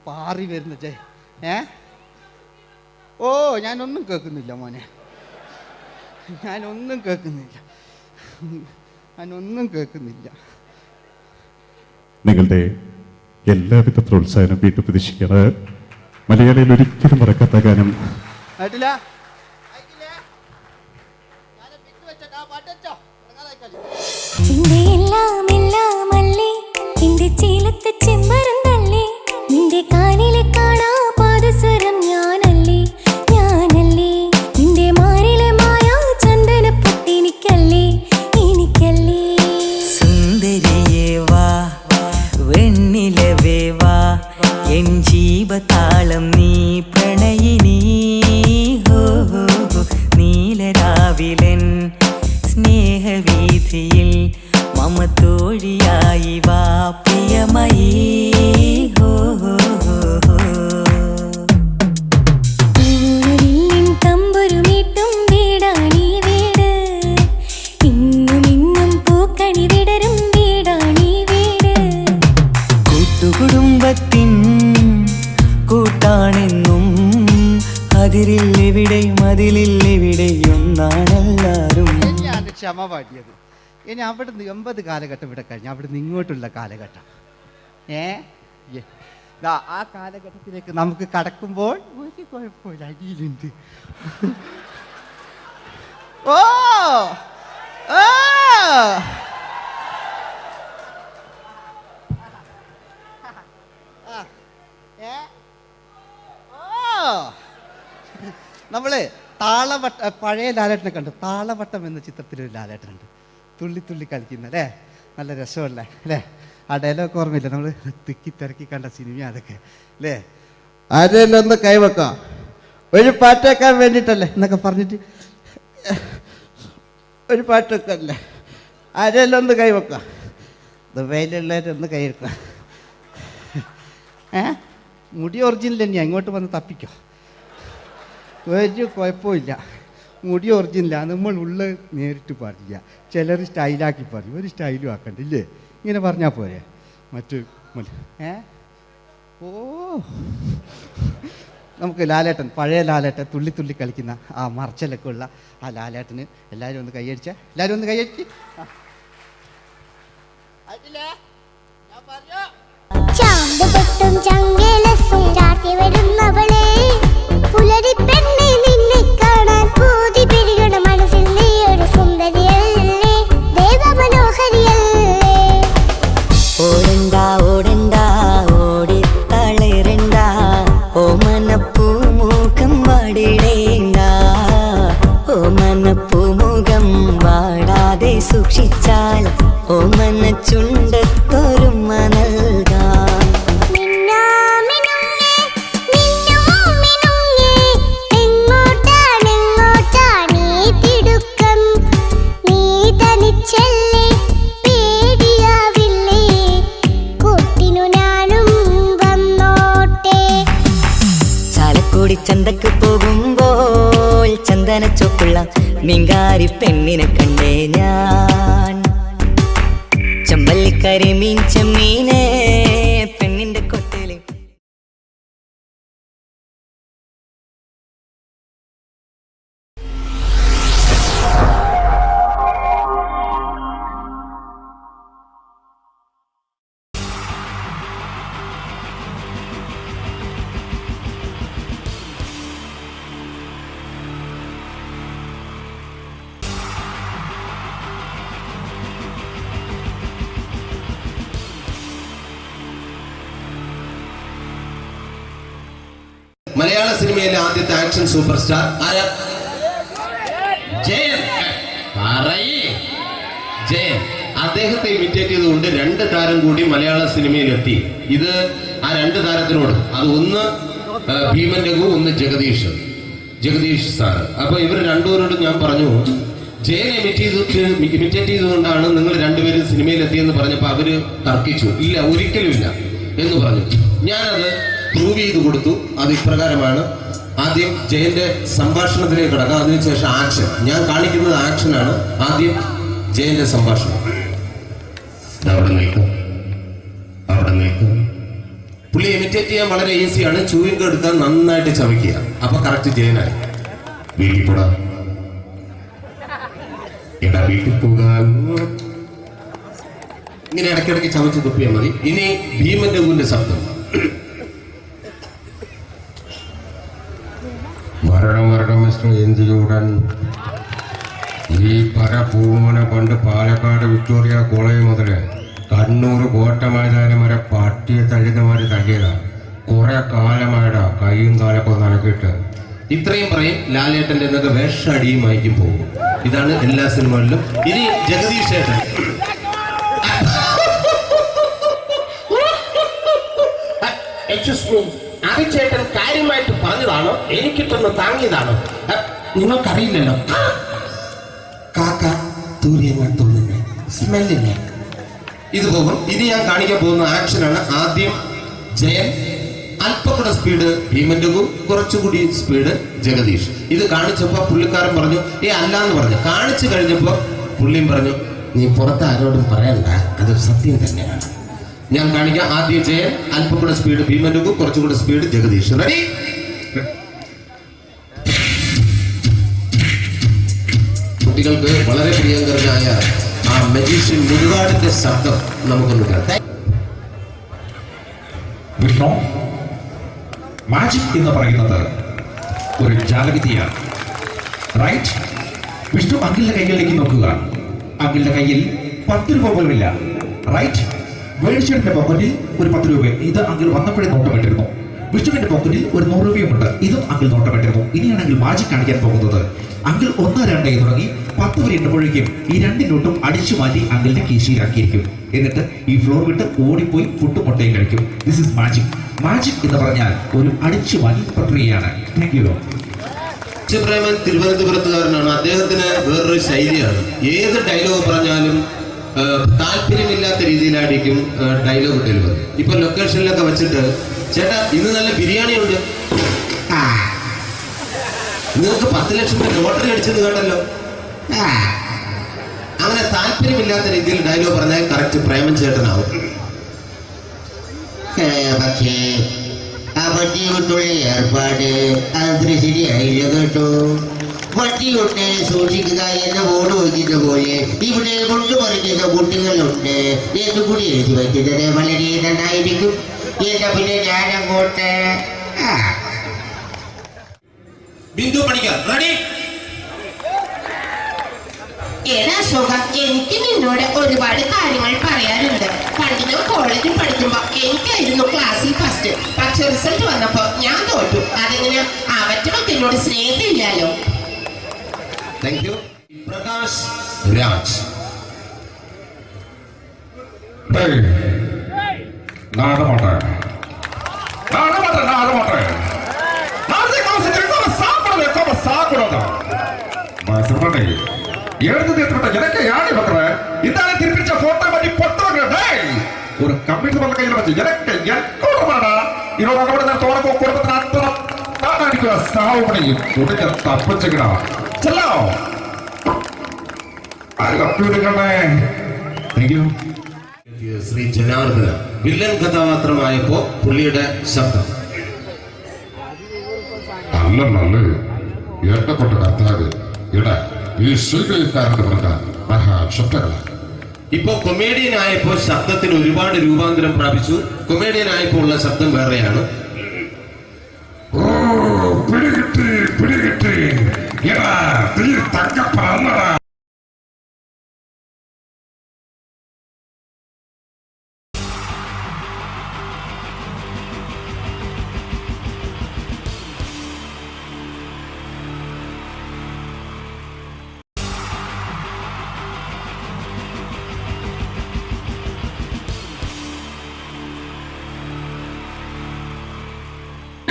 പാറി വരുന്ന ജയൻ. ഓ ഞാനൊന്നും കേൾക്കുന്നില്ല മോനെ, ഞാനൊന്നും കേൾക്കുന്നില്ല. നിങ്ങളുടെ എല്ലാവിധ പ്രോത്സാഹനം വീട്ടു പ്രതീക്ഷിക്കാറ്. മലയാളിയിൽ ഒരിക്കലും മറക്കാത്ത ഗാനം നിന്റെ എല്ലാം എല്ലാം അല്ലേ, നിന്റെ ചീലത്തെ ചെമ്മരം തള്ളി, നിന്റെ കാനിലെ കാണാ പാദസരം ഞാനല്ലേ, ഞാനല്ലേ, നിന്റെ മാറിലെ മായാ ചന്ദന പൊട്ടിനിക്കല്ലേ, എനിക്കല്ലേ. സുന്ദരിയേ വാ, വെണ്ണിലവേ വാ, എൻ ജീവതാളം നീ പ്രണയിനി. ഹോ ഹോ ഹോ, നീലരാവിലൻ സ്നേഹവീഥിയിൽ മമ തോഴിയായി വാ പ്രിയമയീ. ഹോ ഹോ ഹോ ഹോ. പൂവില്ലിൻ തമ്പുരുമീട്ടും വീടാണീ വീട്, ഇന്നും ഇന്നും പൂക്കണി വിടരും വീടാണീ വീട്. കൂട്ടുകുടുംബത്തിൻ കൂട്ടാണെന്നും അതിരില്ലെവിടെയും അതിലില്ലെവിടെയും ഒന്നാണെല്ലാരും. തന്നെയാണ് ക്ഷമ പാടിയത്. ഇനി അവിടുന്ന് 80 കാലഘട്ടം ഇവിടെ കഴിഞ്ഞു, അവിടുന്ന് ഇങ്ങോട്ടുള്ള കാലഘട്ടം ആ കാലഘട്ടത്തിലേക്ക് നമുക്ക് കടക്കുമ്പോൾ ഒരു കുഴപ്പമില്ല, അടിയിലുണ്ട്. ഓ ഓ നമ്മള് താളവട്ട പഴയ ലാലേട്ടനെ കണ്ടു. താളവട്ടം എന്ന ചിത്രത്തിലൊരു ലാലേട്ടനുണ്ട്, തുള്ളി തുള്ളി കളിക്കുന്ന അല്ലേ, നല്ല രസമല്ലേ അല്ലേ. ആ ഡയലോഗ് ഓർമ്മയില്ല, നമ്മൾ തിക്കി തിരക്കി കണ്ട സിനിമ അതൊക്കെ അല്ലേ. ആരെല്ലാം ഒന്ന് കൈവെക്കാം, ഒരു പാട്ടേക്കാൻ വേണ്ടിയിട്ടല്ലേ എന്നൊക്കെ പറഞ്ഞിട്ട് ഒരു പാട്ടൊക്കെ അല്ലേ. ആരെല്ലാം ഒന്ന് കൈവെക്കാം, ദുബൈയിലുള്ളവരൊന്ന് കൈവെക്കാം. മുടി ഒറിജിനൽ തന്നെയാണ്, ഇങ്ങോട്ട് വന്ന് തപ്പിക്കോ, ഒരു കുഴപ്പമില്ല. മുടി ഒറിജിനലാണ്, നമ്മൾ ഉള്ള നേരിട്ട് പറയില്ല. ചിലർ സ്റ്റൈലാക്കി പറയും, ഒരു സ്റ്റൈലും ആക്കണ്ടില്ലേ, ഇങ്ങനെ പറഞ്ഞാൽ പോരെ. മറ്റു ഓ നമുക്ക് ലാലേട്ടൻ, പഴയ ലാലേട്ടൻ, തുള്ളി തുള്ളി കളിക്കുന്ന ആ മറച്ചലൊക്കെ ഉള്ള ആ ലാലേട്ടന് എല്ലാവരും ഒന്ന് കൈയടിച്ച, എല്ലാവരും ഒന്ന് കൈയടിച്ച്. ചാന്തുപൊട്ടും ചങ്കേലസും ചാർത്തി വരുന്നവളെ, പുലരി പെണ്ണെ നിന്നെ കാണാൻ പൂതി പെരുകണ മനസ്സിൽ നീ ഒരു സുന്ദരിയല്ലേ, ദേവമനോഹരിയല്ലേ. ഓടണ്ട ഓടണ്ട ഓടിത്തളരണ്ട, ഓമനപ്പൂമുഖം വാടിടേണ്ട, ഓമനപ്പൂമുഖം വാടാതെ സൂക്ഷിച്ചാൽ ഓമന ചുണ്ടത്തൊരുമ നൽകാം. ചന്തക്ക് പോകുമ്പോൾ ചന്ദനച്ചൊപ്പുള്ള മീൻകാരി പെണ്ണിനെ കണ്ടേ ഞാൻ. ചമ്പല്ലിക്കരി മീൻ ചെമ്മീനെ പെണ്ണിന്റെ കൊട്ടയില്. മലയാള സിനിമയിലെ ആദ്യത്തെ ആക്ഷൻ സൂപ്പർ സ്റ്റാർ ആരാ? ജയൻ. ജയൻ അദ്ദേഹത്തെ ഇമിറ്റേറ്റ് ചെയ്തുകൊണ്ട് 2 താരം കൂടി മലയാള സിനിമയിലെത്തി. ഇത് ആ 2 താരത്തിനോട്, അത് ഒന്ന് ഭീമൻ രഘു, ഒന്ന് ജഗദീഷ് സാറ്. അപ്പൊ ഇവർ രണ്ടുപേരോടും ഞാൻ പറഞ്ഞു, ജയനെ ഇമിറ്റേറ്റ് ചെയ്തുകൊണ്ടാണ് നിങ്ങൾ രണ്ടുപേരും സിനിമയിലെത്തിയെന്ന് പറഞ്ഞപ്പോൾ അവര് തർക്കിച്ചു. ഇല്ല, ഒരിക്കലും ഇല്ല എന്ന് പറഞ്ഞു. ഞാനത് പ്രൂവ് ചെയ്ത് കൊടുത്തു. അത് ഇപ്രകാരമാണ്. ആദ്യം ജയന്റെ സംഭാഷണത്തിലേക്ക് കിടക്കാം, അതിനുശേഷം ആക്ഷൻ. ഞാൻ കാണിക്കുന്നത് ആക്ഷനാണ്. ആദ്യം ജയന്റെ സംഭാഷണം. അവിടെ നിൽക്കും. പുള്ളി ഇമിറ്റേറ്റ് ചെയ്യാൻ വളരെ ഈസിയാണ്. ചൂയിങ് എടുക്കാൻ നന്നായിട്ട് ചവയ്ക്കുക. അപ്പൊ കറക്റ്റ് ജയനായി. വീട്ടിൽ പോടാ, എടാ വീട്ടിൽ പോകാൻ. ഇങ്ങനെ ഇടയ്ക്കിടയ്ക്ക് ചവച്ച് തുപ്പിയാൽ മതി. ഇനി ഭീമൻ രഘുവിന്റെ ശബ്ദം. വരണം മിസ്റ്റർ എന്തിലൂടൻ. ഈ പരഭൂമനെ പണ്ട് പാലക്കാട് വിക്ടോറിയ കോളേജ് മുതല് കണ്ണൂർ കോട്ട മൈതാനം വരെ പട്ടിയെ തള്ളുന്നമാര് തള്ളിയതാ. കുറെ കാലമായടാ കൈയും കാലൊക്കെ നടക്കിയിട്ട്. ഇത്രയും പറയും. ലാലേട്ടന്റെ എന്നൊക്കെ വേഷടിയുമായിരിക്കും പോകും. ഇതാണ് എല്ലാ സിനിമകളിലും. ഇനി ജഗദീഷ് ചേട്ടൻ. ചേട്ടൻ കാര്യമായിട്ട് പറഞ്ഞതാണോ എനിക്കിട്ടൊന്ന് താങ്ങിയതാണോ? നിങ്ങൾക്കറിയില്ലല്ലോ. കാക്ക തൂരിയങ്ങൾ തോന്നുന്നു, സ്മെല്ലില്ലേ? ഇത് പോകും. ഇനി ഞാൻ കാണിക്കാൻ പോകുന്ന ആക്ഷനാണ്. ആദ്യം ജയൻ, അല്പകൂടെ സ്പീഡ് ഭീമൻ രഘു, കുറച്ചുകൂടി സ്പീഡ് ജഗദീഷ്. ഇത് കാണിച്ചപ്പോ പുള്ളിക്കാരൻ പറഞ്ഞു അല്ലാന്ന് പറഞ്ഞു. കാണിച്ചു കഴിഞ്ഞപ്പോ പുള്ളിയും പറഞ്ഞു നീ പുറത്ത് ആരോടും പറയണ്ട, അത് സത്യം തന്നെയാണ്. ഞാൻ കാണിക്കാം. ആദ്യം ജയൻ, അല്പകൂടെ സ്പീഡ് ഭീമൻ രഘു, കുറച്ചുകൂടെ സ്പീഡ് ജഗദീഷ്. റെഡി? കുട്ടികൾക്ക് വളരെ പ്രിയങ്കരനായ ആ മജീഷ്യൻ മുരുകാടിന്റെ ശബ്ദം നമുക്കൊന്ന് കേൾക്കാം. വിഷ്ണു, മാജിക് എന്ന് പറയുന്നത് ഒരു ജാലവിദ്യയാണ്, റൈറ്റ്? വിഷ്ണു അങ്കിളിന്റെ കൈകളിലേക്ക് നോക്കുക. അങ്കിളിന്റെ കയ്യിൽ 10 രൂപ പോലുമില്ല, റൈറ്റ്? വേണിച്ചേട്ടന്റെ പോക്കറ്റിൽ ഒരു 10 രൂപ. ഇത് അങ്കിൾ വന്നപ്പോഴേ നോട്ടമിട്ടിരുന്നു. വിഷ്ണുവിന്റെ പോക്കറ്റിൽ ഒരു 100 രൂപയുമുണ്ട്. ഇതും അങ്കിൾ നോട്ടമിട്ടിരുന്നു. ഇനിയാണെങ്കിൽ മാജിക് കാണിക്കാൻ പോകുന്നത്. അങ്കിൾ 1, 2 തുടങ്ങി 10 വരെ എണ്ണുമ്പോഴേക്കും ഈ 2 നോട്ടും അടിച്ചു മാറ്റി അങ്കിളിന്റെ കീശയിലാക്കിയിരിക്കും. എന്നിട്ട് ഈ ഫ്ലോർ വിട്ട് ഓടിപ്പോയി പുട്ടും മുട്ടയും കഴിക്കും. This is magic. മാജിക് എന്ന് പറഞ്ഞാൽ ഒരു അടിച്ചു മാറ്റി പ്രക്രിയയാണ്. Thank you. പ്രേമൻ തിരുവനന്തപുരത്തുകാരനാണ്. അദ്ദേഹത്തിന് വേറൊരു ശൈലിയാണ്. ഏത് ഡയലോഗ് പറഞ്ഞാലും താല്പര്യമില്ലാത്ത രീതിയിലായിരിക്കും ഡയലോഗ് ഡെലിവറി. ഇപ്പൊ ലൊക്കേഷനിലൊക്കെ വെച്ചിട്ട് ചേട്ടാ ഇന്ന് നല്ല ബിരിയാണി ഉണ്ട്, നിങ്ങൾക്ക് 10 ലക്ഷം രൂപ ലോട്ടറി അടിച്ചെന്ന് കേട്ടല്ലോ. അങ്ങനെ താല്പര്യമില്ലാത്ത രീതിയിൽ ഡയലോഗ് പറഞ്ഞാൽ കറക്റ്റ് പ്രേമൻ ചേട്ടനാവും. പക്ഷേ ആ വട്ടിയുള്ള ഏർപ്പാട് അത്ര ശരിയായില്ല കേട്ടോ. വട്ടിയുണ്ട്, സൂക്ഷിക്കുക എന്ന ബോർഡ് വയ്ക്കുന്ന പോലെ ഇവിടെ കൊണ്ടുപറിക്കുന്ന കുട്ടികളുണ്ട് എന്ന് കൂടി എഴുതി വയ്ക്കുന്നത് വളരെ നന്നായിരിക്കും. എന്നാ പിന്നെ ഞാനങ്ങോട്ട് ബിന്ദു പണിക്കർ. റെഡി? ഏതാ ശോഭ, എനിക്ക് നിന്നോട് ഒരുപാട് കാര്യങ്ങൾ പറയാനുണ്ട്. പണ്ട് ഞാൻ കോളേജിൽ പഠിക്കുമ്പോ എനിക്കായിരുന്നു ക്ലാസ്സിൽ ഫസ്റ്റ്. പക്ഷെ റിസൾട്ട് വന്നപ്പോ ഞാൻ തോറ്റു. അതെങ്ങനെ അവറ്റൊക്കെ എന്നോട് സ്നേഹമില്ലല്ലോ. Thank you. പ്രകാശ് രാജ്. ஒரு கம்ப்யூட்டர் பண்ண கையில வச்சு எனக்கு எக்கோடமாடா இதோட கூட நான் தோற குடும்பத்தை அத்தனை நான் அடிக்கிற சாவு பண்ணி உடனே தப்பிச்சுக்கடா செல்லோ அது കമ്പ്യൂട്ടറുകളെ. Thank you. Shri Janardhana villain കഥാപാത്രമായപ്പോ പുള്ളിയുടെ ശബ്ദം. നല്ല നല്ല ഏർപ്പെട്ട കർത്താവ് ഇട ഈ സ്വീകരിക്കാരുടെ പറഞ്ഞ മഹാശബ്ദങ്ങളാണ്. ഇപ്പോ കൊമേഡിയൻ ആയപ്പോ ശബ്ദത്തിന് ഒരുപാട് രൂപാന്തരം പ്രാപിച്ചു. കൊമേഡിയൻ ആയപ്പോ ഉള്ള ശബ്ദം വേറെയാണ്. ഓ പിടികിട്ടി തങ്കപ്പറന്നടാ.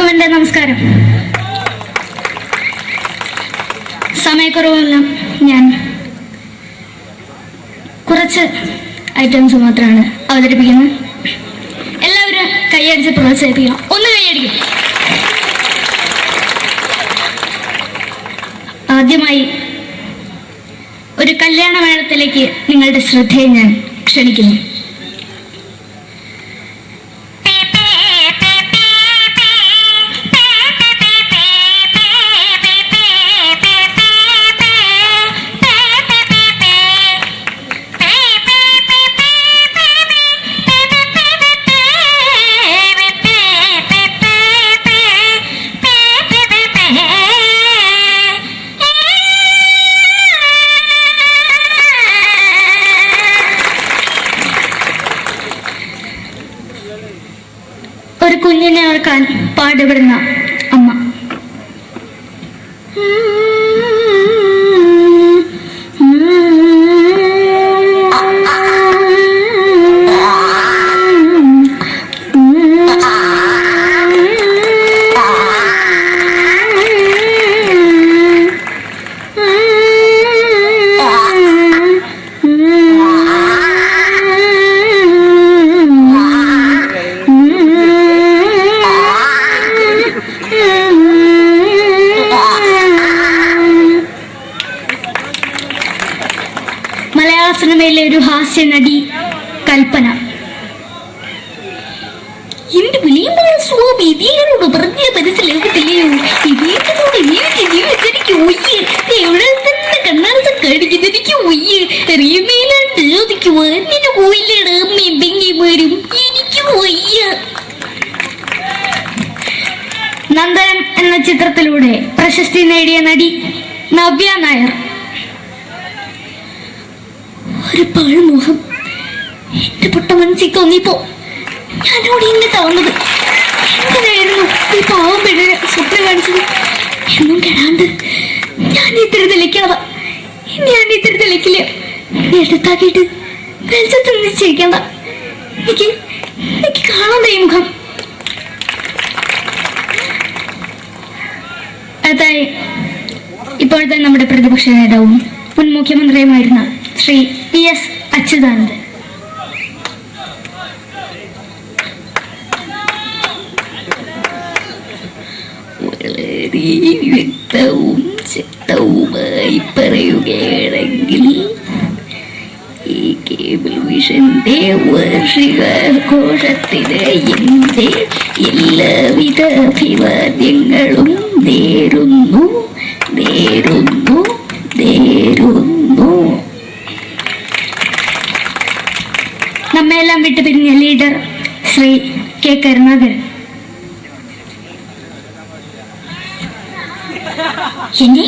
എല്ലാവർക്കും എൻ്റെ നമസ്കാരം. സമയക്കുറവെല്ലാം ഞാൻ കുറച്ച് ഐറ്റംസ് മാത്രമാണ് അവതരിപ്പിക്കുന്നത്. എല്ലാവരും കൈയടിച്ച് പ്രോത്സാഹിപ്പിക്കണം. ഒന്ന് കൈയടിക്കും. ആദ്യമായി ഒരു കല്യാണ മേളത്തിലേക്ക് നിങ്ങളുടെ ശ്രദ്ധയെ ഞാൻ ക്ഷണിക്കുന്നു. ഒരു കുഞ്ഞിനെ ഓർക്കാൻ പാടുപെടുന്ന അമ്മ. മലയാള സിനിമയിലെ ഒരു ഹാസ്യ നടി കൽപ്പന. എന്റെ വിളിയമ്പല സ്വാമി ഇതിനോട് പറഞ്ഞ മനസ്സിലാക്കത്തില്ലയോ? ഇതേറ്റോട് ജീവിച്ചെനിക്ക് ഒയ്യ്, എവിടെ തന്നെ കണ്ണാടത്തെ കടിക്കുന്നത് എനിക്ക് ഒയ്യ്. റിയമേലാണ്ട് ചോദിക്കുവാൻ നിന്നെ പോയില്ലേടാ അമ്മയും പെങ്ങിമാരും, എനിക്ക് ഒയ്യ. നന്ദനം എന്ന ചിത്രത്തിലൂടെ പ്രശസ്തി നേടിയ നടി നവ്യ നായർ. ഒരു പാഴ്മോഹം എന്റെ പൊട്ട മനസ്സിൽ തോന്നിയപ്പോ ഞാനോട് ഇങ്ങോട്ടാ വന്നത്. എന്തിനായിരുന്നു ഈ പാവം പെണ്ണിനെ സ്വപ്നം കാണിച്ചത്? എന്നും കെടാണ്ട് ഞാൻ ഇത്തിരി തെളിക്കാതെ ഞാൻ ഇത്തിരി തെളിക്കില്ല. എടുത്താക്കിയിട്ട് വെളിച്ചത്ത് നിശ്ചയിക്കണ്ട. എനിക്ക് കാണാൻ ഈ മുഖം. അതായി ഇപ്പോഴത്തെ നമ്മുടെ പ്രതിപക്ഷ നേതാവും മുൻ മുഖ്യമന്ത്രിയുമായിരുന്ന ശ്രീ PS അച്യുതാനന്ദൻ. വളരെ വ്യക്തവും ശക്തവുമായി പറയുകയാണെങ്കിൽ ഈ കേബിൾ വിഷന്റെ വാർഷികാഘോഷത്തിന് എന്റെ എല്ലാവിധ അഭിവാദ്യങ്ങളും നേരുന്നു. നമ്മെല്ലാം വിട്ടുപിരിഞ്ഞ ലീഡർ ശ്രീ K. കരുണാകരൻ. എന്നെ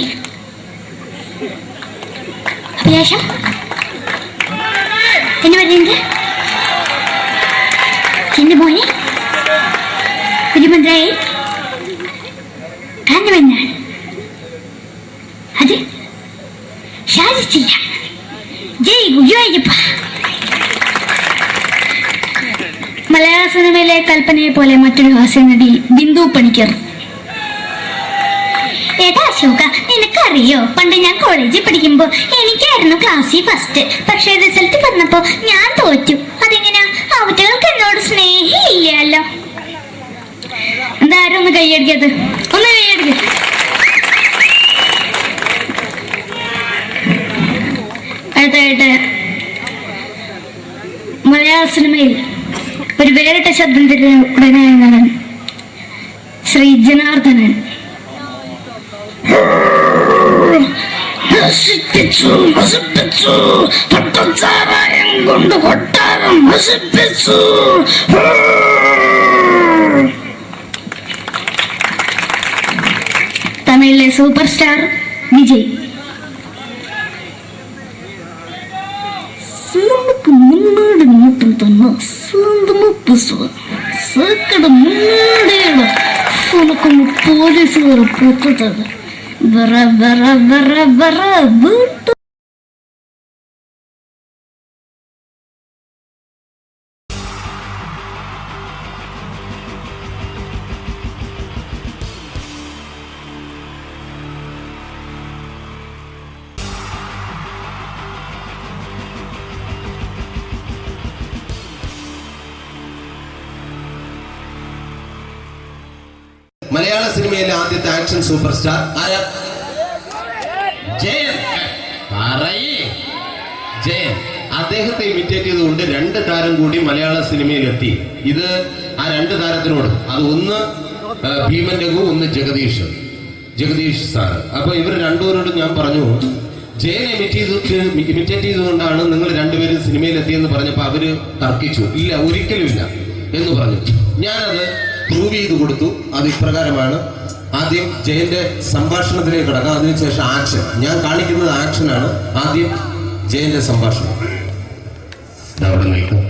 അഭിലാഷം എന്ന് പറയുന്നത് എന്റെ മോനെ ഒരു മന്ത്രായി കാണുമെന്നാണ്. അത് സാധിച്ചില്ല. ജയ് ഗുരുവായൂരപ്പ. മലയാള സിനിമയിലെ കൽപ്പനയെ പോലെ മറ്റൊരു ഹാസ്യ നടി ബിന്ദു പണിക്കർ. ഏതാ അശോക, നിനക്കറിയോ പണ്ട് ഞാൻ കോളേജിൽ പഠിക്കുമ്പോ എനിക്കായിരുന്നു ക്ലാസ്സിൽ ഫസ്റ്റ്. പക്ഷെ റിസൾട്ട് വന്നപ്പോ ഞാൻ തോറ്റു. അതെങ്ങനെയാ? അവറ്റകൾക്ക് എന്നോട് സ്നേഹമില്ലല്ലോ. എന്താരും ഒന്ന് കൈയടിക്കത്? ഒന്ന് കൈയടിക്ക. അടുത്തായിട്ട് മലയാള സിനിമയിൽ ഒരു വേറിട്ട ശബ്ദത്തിന്റെ ഉടനായ നടൻ ശ്രീ ജനാർദ്ദനൻ. കൊണ്ട് കൊട്ടാരം നശിപ്പിച്ചു. തമിഴിലെ സൂപ്പർ സ്റ്റാർ വിജയ്. നമുക്ക് മുന്നോടി നോട്ടം തന്നെ സ്വന്തമോ പുസ്തക സക്കട മുന്നോടിയാണ്. ഉനക്കൊന്ന് പോലീസുകാർ പൊത്തത് വറ വറ വറ വറ വീട്ടു. മലയാള സിനിമയിലെ ആദ്യത്തെ ആക്ഷൻ സൂപ്പർ സ്റ്റാർ ആരാ? ജയൻ. ജയൻ. അദ്ദേഹത്തെ ഇമിറ്റേറ്റ് ചെയ്തുകൊണ്ട് 2 താരം കൂടി മലയാള സിനിമയിലെത്തി. ഇത് ആ 2 താരത്തിനോട്, അത് ഒന്ന് ഭീമൻ രഘു, ഒന്ന് ജഗദീഷ് സാറ്. അപ്പൊ ഇവർ രണ്ടുപേരോട് ഞാൻ പറഞ്ഞു, ജയനെ ഇമിറ്റേറ്റ് ചെയ്തുകൊണ്ടാണ് നിങ്ങൾ രണ്ടുപേരും സിനിമയിലെത്തിയെന്ന് പറഞ്ഞപ്പോൾ അവര് തർക്കിച്ചു. ഇല്ല, ഒരിക്കലും ഇല്ല എന്ന് പറഞ്ഞു. ഞാനത് പ്രൂവ് ചെയ്ത് കൊടുത്തു. അത് ഇപ്രകാരമാണ്. ആദ്യം ജയന്റെ സംഭാഷണത്തിലേക്ക് കിടക്കാം, അതിനുശേഷം ആക്ഷൻ. ഞാൻ കാണിക്കുന്നത് ആക്ഷനാണ്. ആദ്യം ജയന്റെ സംഭാഷണം. അവിടെ നിൽക്കും.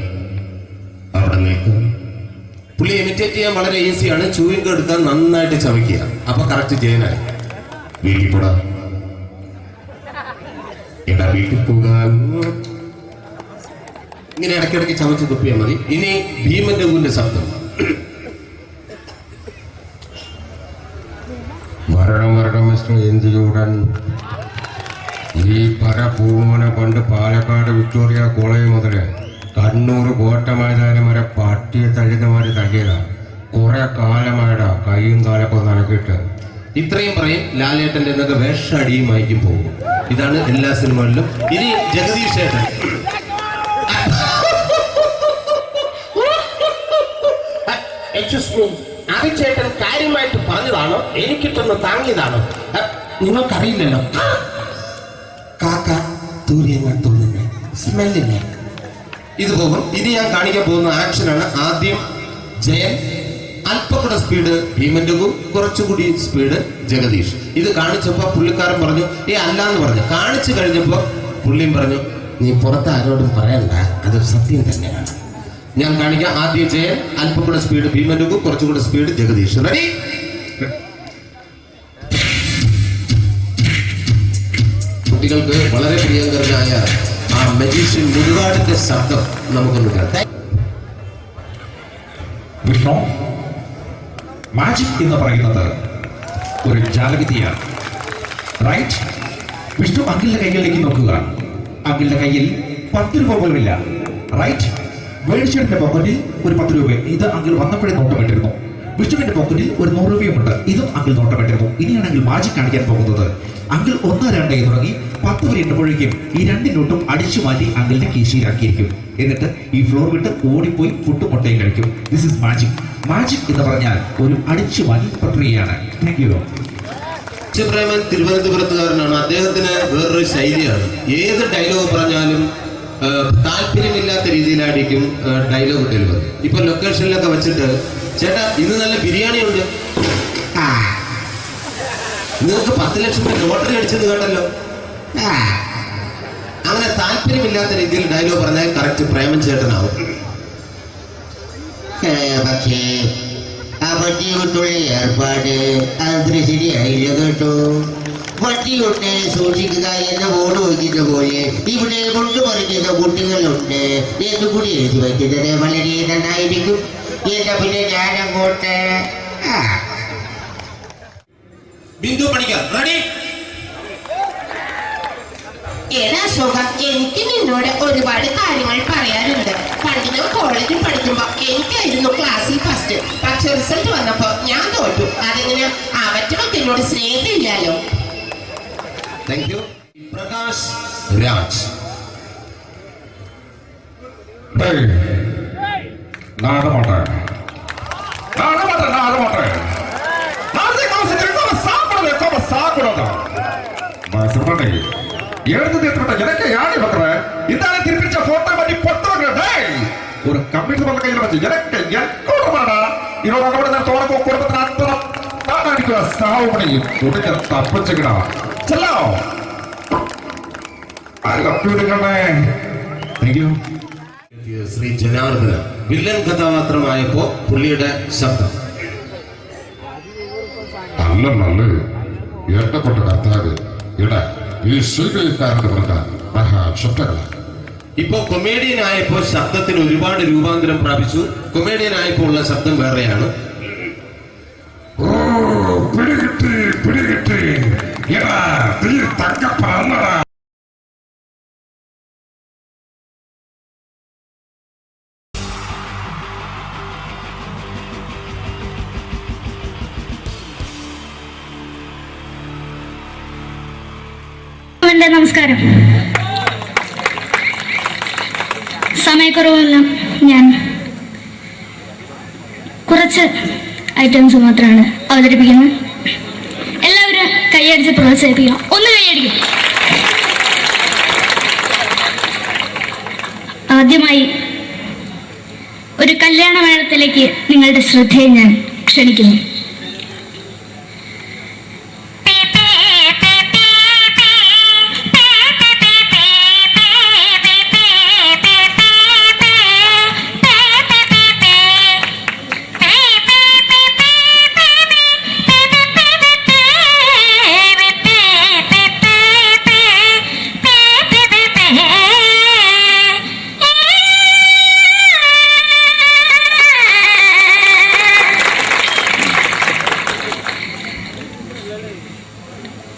പുള്ളി ഇമിറ്റേറ്റ് ചെയ്യാൻ വളരെ ഈസിയാണ്. ചൂയിങ് എടുക്കാൻ നന്നായിട്ട് ചവയ്ക്കുക. അപ്പൊ കറക്റ്റ് ജയനായി. വീട്ടിൽ പോടാ, എടാ വീട്ടിൽ പോകാൻ. ഇങ്ങനെ ഇടയ്ക്കിടയ്ക്ക് ചവച്ച് തുപ്പിയാൽ മതി. ഇനി ഭീമൻ രഘുവിന്റെ ശബ്ദം. വരണം മിസ്റ്റർ എന്ത് ചൂടൻ. ഈ പരപൂമോനെ കൊണ്ട് പാലക്കാട് വിക്ടോറിയ കോളേജ് മുതൽ കണ്ണൂർ കോട്ട മൈതാനം വരെ പട്ടിയെ തള്ളുന്നമാര് തള്ളിയതാ. കുറെ കാലമായടാ കൈയും കാലൊക്കെ നനക്കിട്ട്. ഇത്രയും പറയും. ലാലേട്ടന്റെ എന്നൊക്കെ വേഷടിയുമായിരിക്കും പോകും. ഇതാണ് എല്ലാ സിനിമകളിലും. ഇനി ജഗദീഷ് ഏട്ടൻ. ചേട്ടൻ കാര്യമായിട്ട് പറഞ്ഞതാണോ എനിക്കിട്ടൊന്ന് താങ്ങിയതാണോ? നിങ്ങൾക്കറിയില്ലല്ലോ. കാക്ക തൂര്യങ്ങൾ തുള്ളുന്ന സ്മെല്ലില്ലേ? ഇത് പോകും. ഇനി ഞാൻ കാണിക്കാൻ പോകുന്ന ആക്ഷനാണ്. ആദ്യം ജയൻ, അല്പം കൂടെ സ്പീഡ് ഭീമൻ രഘു, കുറച്ചുകൂടി സ്പീഡ് ജഗദീഷ്. ഇത് കാണിച്ചപ്പോ പുള്ളിക്കാരൻ പറഞ്ഞു അല്ലാന്ന് പറഞ്ഞു. കാണിച്ചു കഴിഞ്ഞപ്പോ പുള്ളിയും പറഞ്ഞു നീ പുറത്ത് ആരോടും പറയണ്ട, അത് സത്യം തന്നെയാണ്. ഞാൻ കാണിക്കാം. ആദ്യം ജയൻ, അല്പം കൂടെ സ്പീഡ് ഭീമൻ രഘു, കുറച്ചുകൂടെ സ്പീഡ് ജഗദീഷ്. റെഡി? കുട്ടികൾക്ക് വളരെ പ്രിയങ്കരനായ ആ മജീഷ്യൻ മുരുകാടിന്റെ ശബ്ദം നമുക്കൊന്ന് കേൾക്കാം. വിഷ്ണു, മാജിക് എന്ന് പറയുന്നത് ഒരു ജാലവിദ്യയാണ്. റൈറ്റ്? വിഷ്ണു അങ്കിളിന്റെ കൈകളിലേക്ക് നോക്കുക. അങ്കിളിന്റെ കയ്യിൽ 10 രൂപ പോലുമില്ല. റൈറ്റ്? വേണിച്ചേട്ടന്റെ പോക്കറ്റിൽ ഒരു 10 രൂപ. ഇത് അങ്കിൾ വന്നപ്പോഴേ നോട്ടമിട്ടിരുന്നു. വിഷ്ണുവിന്റെ പോക്കറ്റിൽ ഒരു 100 രൂപയുമുണ്ട്. ഇതും അങ്കിൾ നോട്ടമിട്ടിരുന്നു. ഇനിയാണ് മാജിക് കാണിക്കാൻ പോകുന്നത്. അങ്കിൾ 1, 2 തുടങ്ങി 10 വരെ ഇടുമ്പോഴേക്കും ഈ 2 നോട്ടും അടിച്ചു മാറ്റി അങ്കിളിന്റെ കീശയിലാക്കിയിരിക്കും. എന്നിട്ട് ഈ ഫ്ലോർ വിട്ട് ഓടിപ്പോയി പുട്ടും മുട്ടയും കഴിക്കും. This is magic. മാജിക് എന്ന് പറഞ്ഞാൽ ഒരു അടിച്ചു മാറ്റി പ്രക്രിയയാണ്. Thank you. പ്രേമൻ തിരുവനന്തപുരത്തുകാരനാണ്. അദ്ദേഹത്തിന് വേറൊരു ശൈലിയാണ്. ഏത് ഡയലോഗ് പറഞ്ഞാലും താല്പര്യമില്ലാത്ത രീതിയിലായിരിക്കും ഡയലോഗ് ഡെലിവറി. ഇപ്പൊ ലൊക്കേഷനിലൊക്കെ വെച്ചിട്ട് ചേട്ടാ ഇന്ന് നല്ല ബിരിയാണി ഉണ്ട്, നിങ്ങൾക്ക് 10 ലക്ഷം രൂപ ലോട്ടറി അടിച്ചത് കേട്ടല്ലോ. അങ്ങനെ താല്പര്യമില്ലാത്ത രീതിയിൽ ഡയലോഗ് പറഞ്ഞാൽ കറക്റ്റ് പ്രേമൻ ചേട്ടനാവും. പക്ഷേ ആ വട്ടി കൊണ്ടുള്ള ഏർപ്പാട് അത്ര ശരിയായില്ല കേട്ടോ. വട്ടി കൊണ്ട് സൂക്ഷിക്കുക എന്ന ബോർഡ് വയ്ക്കുന്ന പോലെ ഇവിടെ കൊണ്ടുമറിക്കുന്ന കുട്ടികളുണ്ട് എന്ന് കൂടി എഴുതി വയ്ക്കുന്നത് വളരെ നന്നായിരിക്കും. എന്നാ പിന്നെ ഞാനങ്ങോട്ട് ബിന്ദു പണിക്കർ. റെഡി? ഏതാ അശോക, എനിക്ക് നിന്നോട് ഒരുപാട് കാര്യങ്ങൾ പറയാനുണ്ട്. പണ്ട് ഞാൻ കോളേജിൽ പഠിക്കുമ്പോ എനിക്കായിരുന്നു ക്ലാസ്സിൽ ഫസ്റ്റ്. പക്ഷെ റിസൾട്ട് വന്നപ്പോ ഞാൻ തോറ്റു. അതെങ്ങനെ അവറ്റൊക്കെ എന്നോട് സ്നേഹമില്ലല്ലോ. Thank you. പ്രകാശ് രാജ്. ஒரு கம்ப்யூட்டர் பண்ண கையில் வச்சு எனக்கு எக்கோடமாடா இதோட நான் தோட குடும்பത്തിന് അത്ര താനായിരിക്കും സാവ് പണിയും ഉടനെ തപ്പിച്ചുകിടാ ചെല്ലോ. ശ്രീ ജനാർദ്ദന വില്ലൻ കഥാപാത്രമായപ്പോ പുള്ളിയുടെ ശബ്ദം. നല്ല ഏട്ടപ്പെട്ട കർത്താവ് ഇടാ ഈ സ്വീകരിക്കാരന്റെ പ്രധാന മഹാശബ്ദങ്ങളാണ്. ഇപ്പൊ കൊമേഡിയൻ ആയപ്പോ ശബ്ദത്തിന് ഒരുപാട് രൂപാന്തരം പ്രാപിച്ചു. കൊമേഡിയൻ ആയപ്പോ ഉള്ള ശബ്ദം വേറെയാണ്. ഓ പിടികിട്ടി എടാ തീ തങ്കപ്പറന്നടാ. എൻ്റെ നമസ്കാരം. സമയക്കുറവെല്ലാം ഞാൻ കുറച്ച് ഐറ്റംസ് മാത്രമാണ് അവതരിപ്പിക്കുന്നത്. എല്ലാവരും കൈയടിച്ച് പ്രോത്സാഹിപ്പിക്കണം. ഒന്ന് കൈയടിക്കും. ആദ്യമായി ഒരു കല്യാണ മേളത്തിലേക്ക് നിങ്ങളുടെ ശ്രദ്ധയെ ഞാൻ ക്ഷണിക്കുന്നു.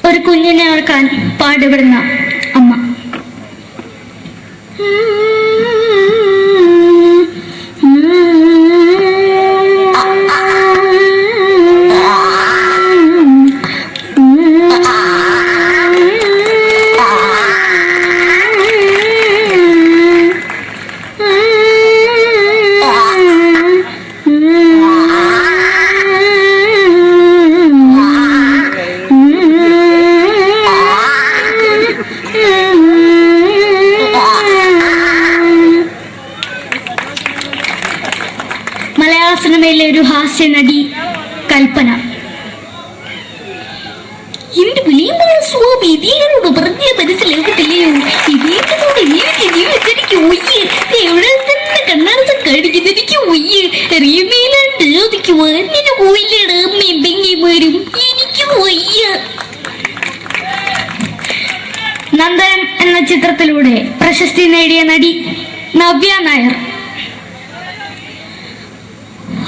ഒരു കുഞ്ഞിനെ ഓർക്കാൻ പാടുപെടുന്ന അമ്മ. മലയാള സിനിമയിലെ ഒരു ഹാസ്യ നടി കൽപ്പന. എന്റെ വിളിയുമ്പോൾ സ്വാമി ഇതിനോട് പറഞ്ഞ മനസ്സിലാകത്തില്ലയോ? ഇതേറ്റോട് എനിക്ക് ജീവിതത്തിലേക്ക് ഒയ്യ് എവിടെ തന്നെ കണ്ണാടത്ത് കടിക്കുന്നത് എനിക്ക് ഒയ്യ് റിയമേലാണ്ട് എനിക്ക് വന്നിട്ട് പോയില്ലേടാ അമ്മയും പെങ്ങിമാരും എനിക്ക് വയ്യ. നന്ദനം എന്ന ചിത്രത്തിലൂടെ പ്രശസ്തി നേടിയ നടി നവ്യ നായർ.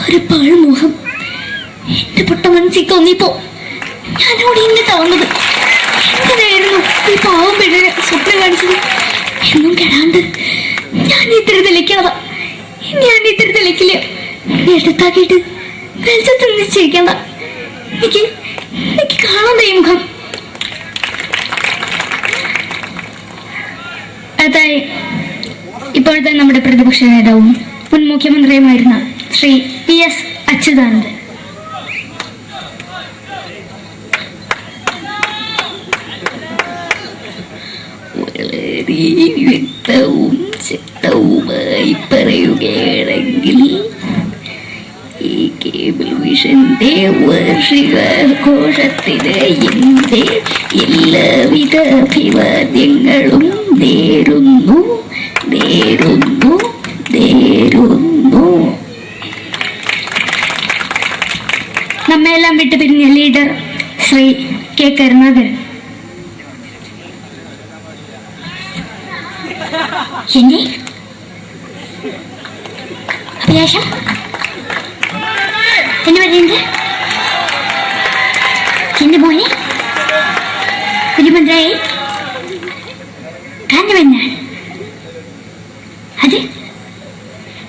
ഒരു പാഴ്മുഖം എന്റെ പൊട്ട മനസ്സിൽ തോന്നിയപ്പോ ഞാനോട് ഇന്നിട്ടാ വന്നത്. എന്തിനായിരുന്നു ഈ പാവം പെണ്ണിനെ സ്വപ്നം കാണിച്ചത്? എന്നും കെടാണ്ട് ഞാൻ ഇത്തിരി തെളിക്കാതാ. ഞാൻ ഇത്തിരി തെളിക്കില്ല. എടുത്താക്കിയിട്ട് വെളിച്ചത്ത് നിശ്ചയിക്കണ്ട. എനിക്ക് കാണാൻ ഈ മുഖം. അതായി ഇപ്പോഴത്തെ നമ്മുടെ പ്രതിപക്ഷ നേതാവും മുൻ മുഖ്യമന്ത്രിയുമായിരുന്ന ശ്രീ PS അച്യുതാനന്ദൻ. വളരെ വ്യക്തവും ശക്തവുമായി പറയുകയാണെങ്കിൽ ഈ കേബിൾ വിഷന്റെ വാർഷികാഘോഷത്തിന് എന്റെ എല്ലാവിധ അഭിവാദ്യങ്ങളും നേരുന്നു. നമ്മയെല്ലാം വിട്ടുപിരിഞ്ഞ ലീഡർ ശ്രീ K. കരുണാകരൻ. എന്റെ അഭിലാഷം എന്ന് പറയുന്നത് എന്റെ മോനെ കുരുമന്ത്രായി കാണുമെന്നാണ്. അത്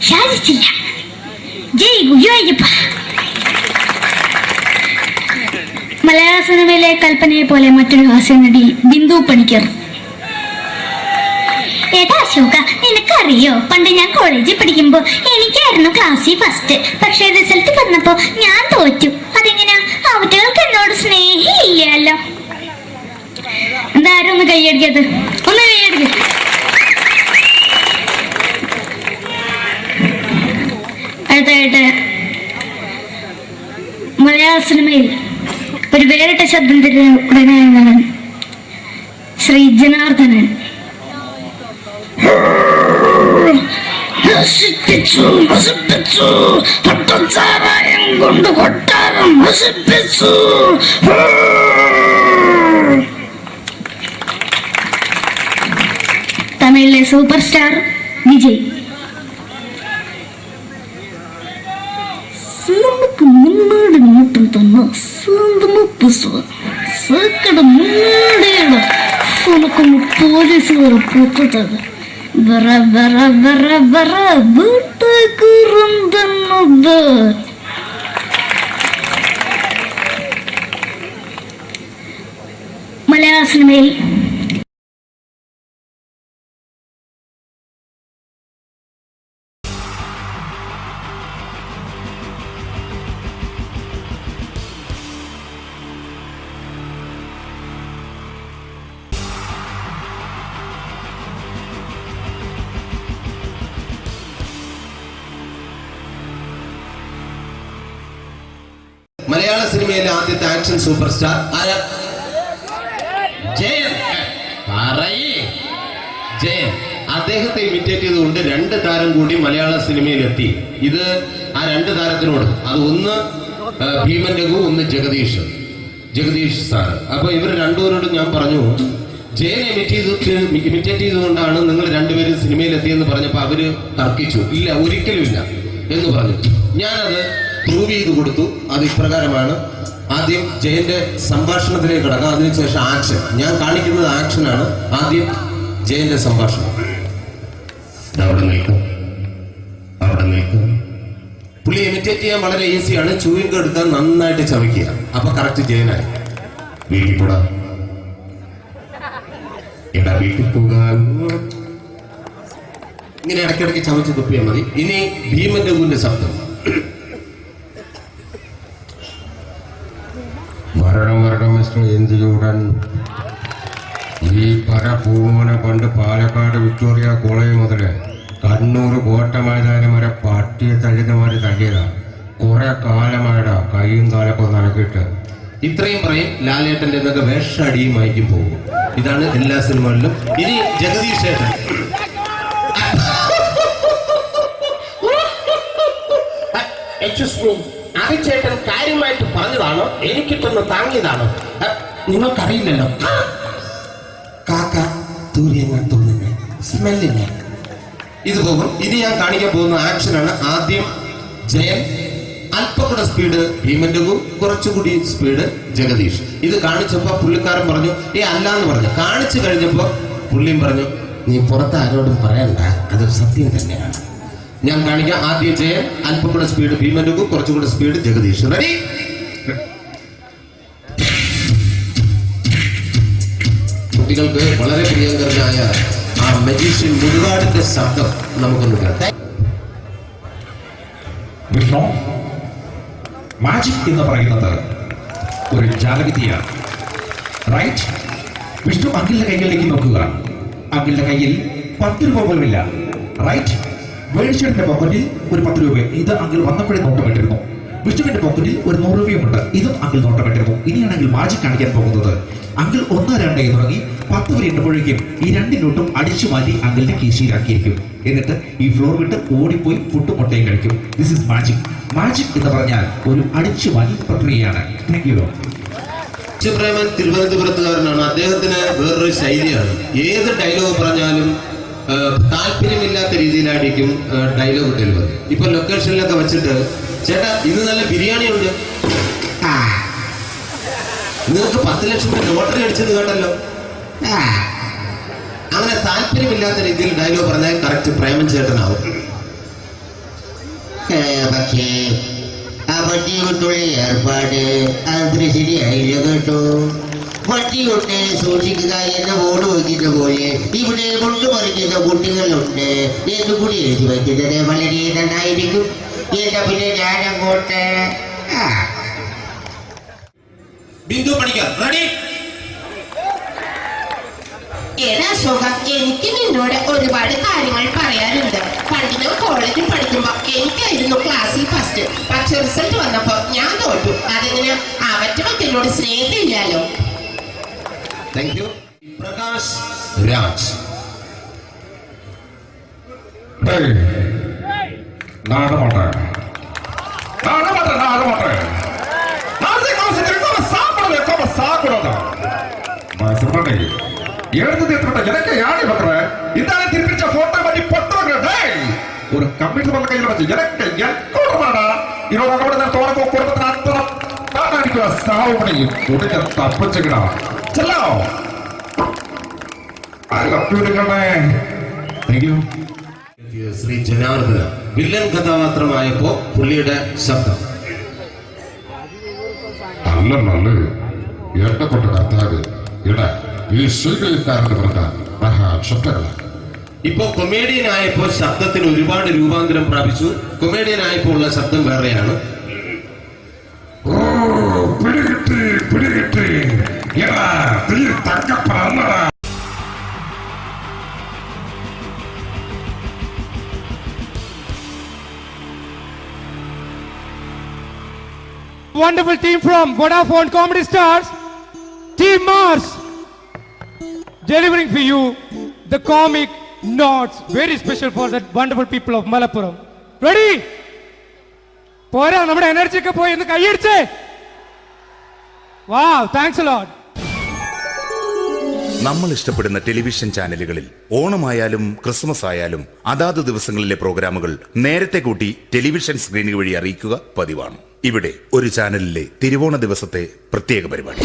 സാധിച്ചില്ല. ജയ് ഗുരുവായൂരപ്പ. മലയാള സിനിമയിലെ കൽപ്പനയെ പോലെ മറ്റൊരു ഹാസ്യ നടി ബിന്ദു പണിക്കർ. ഏതാ അശോക, നിനക്കറിയോ പണ്ട് ഞാൻ കോളേജിൽ പഠിക്കുമ്പോ എനിക്കായിരുന്നു ക്ലാസ്സിൽ ഫസ്റ്റ്. പക്ഷെ റിസൾട്ട് വന്നപ്പോ ഞാൻ തോറ്റു. അതെങ്ങനെയാ? അവറ്റകൾക്ക് എന്നോട് സ്നേഹമില്ലല്ലോ. എന്താരും ഒന്ന് കൈയടിക്കത്? ഒന്ന് കൈയടിക്ക. അടുത്തായിട്ട് മലയാള സിനിമയിൽ ഒരു വേറിട്ട ശബ്ദത്തിന്റെ ഉടനെയാണ് ശ്രീ ജനാർദ്ദനൻ. കൊണ്ട് കൊട്ടാരം നശിപ്പിച്ചു. തമിഴിലെ സൂപ്പർ സ്റ്റാർ വിജയ്. നമുക്ക് മുന്നോടി നോട്ടം തന്നെ സ്വന്തമോ പുസ്തകം സക്കട മുന്നോടിയാണ് ഉനക്ക് പോലീസുകാർ പൊട്ടത് വറ വറ വറ വറ വീട്ടുകുറുന്നത്. മലയാള സിനിമയിൽ മലയാള സിനിമയിലെ ആദ്യത്തെ ആക്ഷൻ സൂപ്പർ സ്റ്റാർ ആരാ? ജയൻ. ജയൻ. അദ്ദേഹത്തെ ഇമിറ്റേറ്റ് ചെയ്തുകൊണ്ട് 2 താരം കൂടി മലയാള സിനിമയിലെത്തി. ഇത് ആ 2 താരത്തിനോട്, അത് ഒന്ന് ഭീമൻ രഘു, ഒന്ന് ജഗദീഷ് സാറ്. അപ്പൊ ഇവർ രണ്ടുപേരോടും ഞാൻ പറഞ്ഞു, ജയനെ ഇമിറ്റേറ്റ് ചെയ്തുകൊണ്ടാണ് നിങ്ങൾ രണ്ടുപേരും സിനിമയിലെത്തിയെന്ന് പറഞ്ഞപ്പോൾ അവര് തർക്കിച്ചു. ഇല്ല, ഒരിക്കലും ഇല്ല എന്ന് പറഞ്ഞു. ഞാനത് പ്രൂവ് ചെയ്ത് കൊടുത്തു. അത് ഇപ്രകാരമാണ്. ആദ്യം ജയന്റെ സംഭാഷണത്തിലേക്ക് കിടക്കാം, അതിനുശേഷം ആക്ഷൻ. ഞാൻ കാണിക്കുന്നത് ആക്ഷനാണ്. ആദ്യം ജയന്റെ സംഭാഷണം. അവിടെ നിൽക്കും. പുള്ളി ഇമിറ്റേറ്റ് ചെയ്യാൻ വളരെ ഈസിയാണ്. ചൂയിങ് എടുത്താൽ നന്നായിട്ട് ചവയ്ക്കുക. അപ്പൊ കറക്റ്റ് ജയനായി. വീട്ടിൽ പോടാ, എടാ വീട്ടിൽ പോകാൻ. ഇങ്ങനെ ഇടയ്ക്കിടയ്ക്ക് ചവച്ച് തുപ്പിയാൽ മതി. ഇനി ഭീമൻ രഘുവിന്റെ ശബ്ദം. വരണം മിസ്റ്റർ ഇന്ദുചൂടൻ. ഈ പരപൂമനെ പണ്ട് പാലക്കാട് വിക്ടോറിയ കോളേജ് മുതൽ കണ്ണൂർ കോട്ട മൈതാനം വരെ പട്ടിയെ തള്ളുന്നമാര് തള്ളിയതാ. കുറെ കാലമായിടാ കൈയും കാലൊക്കെ നടക്കിയിട്ട്. ഇത്രയും പറയും. ലാലേട്ടന്റെ എന്നൊക്കെ വേഷടിയുമായിരിക്കും പോകും. ഇതാണ് എല്ലാ സിനിമകളിലും. ഇനി ജഗദീഷ് ചേട്ടൻ. ചേട്ടൻ കാര്യമായിട്ട് പറഞ്ഞതാണോ എനിക്കിട്ടൊന്ന് താങ്ങിയതാണോ? നിങ്ങൾക്കറിയില്ലല്ലോ. കാക്ക തൂര്യങ്ങൾ തോന്നുന്നു, സ്മെല്ലില്ലേ? ഇത് പോകും. ഇനി ഞാൻ കാണിക്കാൻ പോകുന്ന ആക്ഷനാണ്. ആദ്യം ജയൻ, അല്പം കൂടെ സ്പീഡ് ഭീമൻ രഘു, കുറച്ചുകൂടി സ്പീഡ് ജഗദീഷ്. ഇത് കാണിച്ചപ്പോ പുള്ളിക്കാരൻ പറഞ്ഞു അല്ലാന്ന് പറഞ്ഞു. കാണിച്ചു കഴിഞ്ഞപ്പോ പുള്ളിയും പറഞ്ഞു നീ പുറത്ത് ആരോടും പറയണ്ട, അത് സത്യം തന്നെയാണ്. ഞാൻ കാണിക്കാം. ആദ്യം ജയൻ, അല്പം കൂടെ സ്പീഡ് ഭീമൻ രഘു, കുറച്ചുകൂടെ സ്പീഡ് ജഗദീഷ്. റെഡി? കുട്ടികൾക്ക് വളരെ പ്രിയങ്കരനായ ആ മജീഷ്യൻ മുരുകാടിന്റെ ശബ്ദം നമുക്കൊന്ന് കേൾക്കാം. വിഷ്ണു, മാജിക് എന്ന് പറയുന്നത് ഒരു ജാലവിദ്യയാണ്. റൈറ്റ്? വിഷ്ണു അങ്കിളിന്റെ കൈകളിലേക്ക് നോക്കുക. അങ്കിളിന്റെ കയ്യിൽ 10 രൂപ പോലുമില്ല. റൈറ്റ്? വേണിച്ചേട്ടന്റെ പോക്കറ്റിൽ ഒരു 10 രൂപ. ഇത് അങ്കിൾ വന്നപ്പോഴേ നോട്ടമിട്ടിരുന്നു. വിഷ്ണുവിന്റെ പോക്കറ്റിൽ ഒരു 100 രൂപയുമുണ്ട്. ഇതും അങ്കിൾ നോട്ടമിട്ടിരുന്നു. ഇനിയാണെങ്കിൽ മാജിക് കാണിക്കാൻ പോകുന്നത്. അങ്കിൾ 1, 2 തുടങ്ങി 10 വരെ ഇട്ടപ്പോഴേക്കും ഈ 2 നോട്ടും അടിച്ചു മാറ്റി അങ്കിളിന്റെ കീശയിലാക്കിയിരിക്കും. എന്നിട്ട് ഈ ഫ്ലോർ വിട്ട് ഓടിപ്പോയി പുട്ടും മുട്ടയും കഴിക്കും. This is magic. മാജിക് എന്ന് പറഞ്ഞാൽ ഒരു അടിച്ചു മാറ്റി പ്രക്രിയയാണ്. Thank you. പ്രേമൻ തിരുവനന്തപുരത്തുകാരനാണ്. അദ്ദേഹത്തിന് വേറൊരു ശൈലിയാണ്. ഏത് ഡയലോഗ് പറഞ്ഞാലും താല്പര്യമില്ലാത്ത രീതിയിലായിരിക്കും ഡയലോഗ് ഡെലിവറി. ഇപ്പൊ ലൊക്കേഷനിലൊക്കെ വെച്ചിട്ട് ചേട്ടാ ഇന്ന് നല്ല ബിരിയാണി ഉണ്ട്, നിങ്ങൾക്ക് 10 ലക്ഷം രൂപ ലോട്ടറി അടിച്ചത് കേട്ടല്ലോ. അങ്ങനെ താല്പര്യമില്ലാത്ത രീതിയിൽ ഡയലോഗ് പറഞ്ഞാൽ കറക്റ്റ് പ്രേമൻ ചേട്ടനാവും. പക്ഷേ ആ വട്ടി കൊണ്ടുള്ള ഏർപ്പാട് അത്ര ശരിയായില്ല കേട്ടോ. വട്ടി കൊണ്ട് സൂക്ഷിക്കുക എന്ന ബോർഡ് വയ്ക്കുന്ന പോലെ ഇവിടെ കൊണ്ടുമറിക്കുന്ന കുട്ടികളുണ്ട് എന്ന് കൂടി എഴുതി വയ്ക്കുന്നത് വളരെ നന്നായിരിക്കും. എന്താ പിന്നെ ഞാനങ്ങോട്ട് ബിന്ദു പണിക്കർ. റെഡി? എടാ അശോക, എനിക്ക് നിന്നോട് ഒരുപാട് കാര്യങ്ങൾ പറയാനുണ്ട്. പണ്ട് ഞാൻ കോളേജിൽ പഠിക്കുമ്പോ എനിക്കായിരുന്നു ക്ലാസ്സിൽ ഫസ്റ്റ്. പക്ഷെ റിസൾട്ട് വന്നപ്പോ ഞാൻ തോറ്റു. അതെങ്ങനെ അവറ്റ എന്നോട് സ്നേഹമില്ലല്ലോ. Thank you. പ്രകാശ് രാജ്. ஒரு கம்ப்யூட்டர் பண்ண கையில் வச்சு எனக்கு எக்கோடமாடா இவரோட கூட தோறப்போ குடும்பത്തിന് അത്ര താനായിരിക്കും സാവ് പണി ഉടനെ തപ്പിച്ചെടാ ചെല്ലോ ശ്രീ ജനാർദ്ദന വില്ലൻ കഥാപാത്രമായപ്പോ പുള്ളിയുടെ ശബ്ദം. നല്ല എണ്ണപ്പെട്ട കർത്താവ് ഇടാ ഈ സ്വീകരിക്കാരന്റെ പറഞ്ഞ മഹാക്ഷപ്തകള. ഇപ്പോ കൊമേഡിയൻ ആയപ്പോ ശബ്ദത്തിന് ഒരുപാട് രൂപാന്തരം പ്രാപിച്ചു. കൊമേഡിയൻ ആയപ്പോ ഉള്ള ശബ്ദം വേറെയാണ്. ഓ പിടികിട്ടി എടാ തീ തങ്കപ്പറന്നടാ. wonderful team from Vodafone Comedy Stars, Team Mars, delivering for you the comic notes, very special for the wonderful people of Malappuram. Ready? പോരാ, നമ്മുടെ എനർജി ഒക്കെ പോയി ഒന്ന് കൈയടിച്ചേ. Wow, thanks a lot. നമ്മൾ ഇഷ്ടപ്പെടുന്ന ടെലിവിഷൻ ചാനലുകളിൽ ഓണമായാലും ക്രിസ്മസ് ആയാലും അതാത് ദിവസങ്ങളിലെ പ്രോഗ്രാമുകൾ നേരത്തെ കൂട്ടി ടെലിവിഷൻ സ്ക്രീനുകൾ വഴി അറിയിക്കുക പതിവാണ്. ഇവിടെ ഒരു ചാനലിലെ തിരുവോണ ദിവസത്തെ പ്രത്യേക പരിപാടി.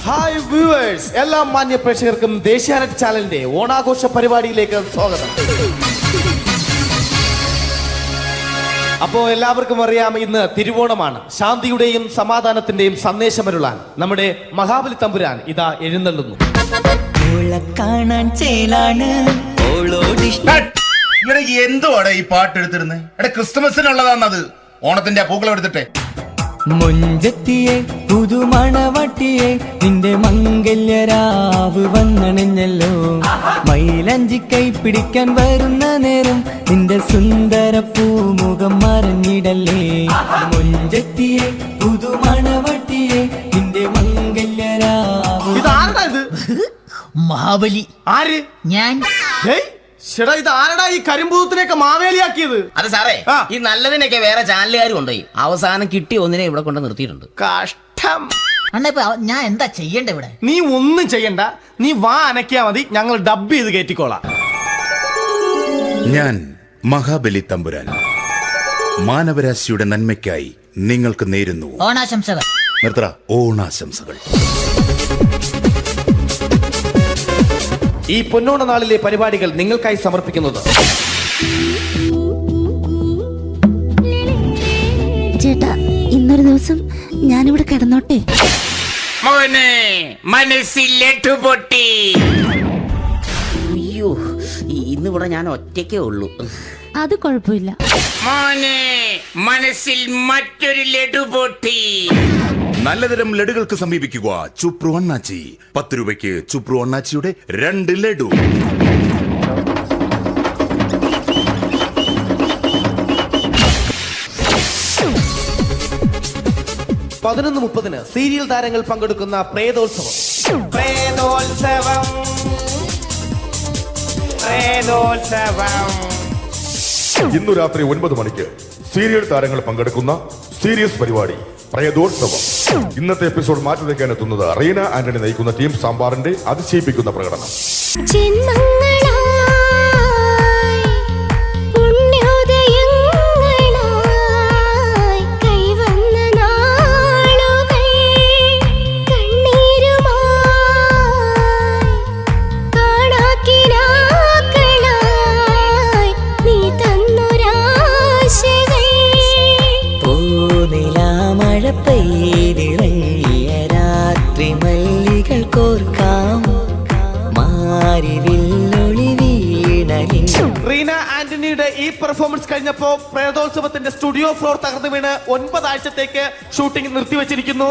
ഹായ് വ്യൂവേഴ്സ്, എല്ലാ മാന്യ പ്രേക്ഷകർക്കും ദേശീയാനെറ്റ് ചാനലിന്റെ ഓണാഘോഷ പരിപാടിയിലേക്ക് സ്വാഗതം. അപ്പോ എല്ലാവർക്കും അറിയാം, ഇന്ന് തിരുവോണമാണ്. ശാന്തിയുടെയും സമാധാനത്തിന്റെയും സന്ദേശമരുളാൻ നമ്മുടെ മഹാബലി തമ്പുരാൻ ഇതാ എഴുന്നള്ളുന്നു. കാണാൻ ചേലാണ് എന്തുവാടെ ഈ പാട്ട് എടുത്തിരുന്നത്? ക്രിസ്മസിനുള്ളതാണത്. ഓണത്തിന്റെ പൂക്കളം എടുത്തിട്ടെ. മുഞ്ചത്തിയെ പുതുമണവട്ടിയെ നിന്റെ മംഗല്യരാവ് വന്നണിഞ്ഞല്ലോ. മൈലഞ്ചി കൈ പിടിക്കാൻ വരുന്ന നേരം നിന്റെ സുന്ദര പൂമുഖം മറിഞ്ഞിടല്ലേ. മുഞ്ചത്തിയെ പുതുമണവട്ടിയെ നിന്റെ മംഗല്യരാവ്. ഇതാരടാ ഇത്? മഹാബലി. ആര്? ഞാൻ. ചേട്ടാ, ഇത് ആരടാ ഈ കരിമ്പൂത്തിനെയൊക്കെ മാവേലിയാക്കിയത്? അത് സാറേ, ഈ നല്ലതിനൊക്കെ വേറെ ചാനലുകാർ കൊണ്ടുപോയി അവസാനം കിട്ടി ഒന്നിനെ ഇവിടെ കൊണ്ട് നിർത്തിയിട്ടുണ്ട്. കഷ്ടം. അണ്ണ ഞാൻ എന്താ ചെയ്യണ്ട ഇവിടെ? നീ ഒന്നും ചെയ്യണ്ട, നീ വാ അനക്കിയാ മതി, ഞങ്ങൾ ഡബ് ചെയ്ത് കയറ്റിക്കോളാം. ഞാൻ മഹാബലി തമ്പുരാൻ മാനവരാശിയുടെ നന്മയ്ക്കായി നിങ്ങൾക്ക് നേരുന്നു ഓണാശംസകൾ. നിർത്തറ. ഓണാശംസകൾ. ഈ പൊന്നോണ നാളിലെ പരിപാടികൾ നിങ്ങൾക്കായി സമർപ്പിക്കുന്നത് ചേട്ടാ, ഇന്നൊരു ദിവസം ഞാനിവിടെ കിടന്നോട്ടെ. മോനെ മനസ്സിലെട്ടു പൊട്ടി. അയ്യോ, ഇന്നിവിടെ ഞാൻ ഒറ്റയ്ക്കേ ഉള്ളൂ. അത് കുഴപ്പമില്ല. മോനെ മനസ്സിൽ മറ്റൊരു ലഡു പൊട്ടി. നല്ലതരം ലഡുകൾക്ക് സമീപിക്കുക ചുപ്രു അണ്ണാച്ചി. 10 രൂപയ്ക്ക് ചുപ്രു അണ്ണാച്ചിയുടെ 2 ലഡു. (11:30) സീരിയൽ താരങ്ങൾ പങ്കെടുക്കുന്ന പ്രേതോത്സവം. പ്രേതോത്സവം, പ്രേതോത്സവം. ഇന്നു രാത്രി 9 മണിക്ക് സീരിയൽ താരങ്ങൾ പങ്കെടുക്കുന്ന സീരിയസ് പരിപാടി പ്രേതോത്സവം. ഇന്നത്തെ എപ്പിസോഡ് മാറ്റി വയ്ക്കാൻ എത്തുന്നത് റീന ആന്റണി നയിക്കുന്ന ടീം സാമ്പാറിന്റെ അതിശയിപ്പിക്കുന്ന പ്രകടനം. റീന ആന്റണിയുടെ ഈ പെർഫോമൻസ് കഴിഞ്ഞപ്പോ പ്രേതോത്സവത്തിന്റെ സ്റ്റുഡിയോ ഫ്ലോർ തകർന്നു വീണ് 9 ആഴ്ചത്തേക്ക് ഷൂട്ടിംഗ് നിർത്തിവെച്ചിരിക്കുന്നു.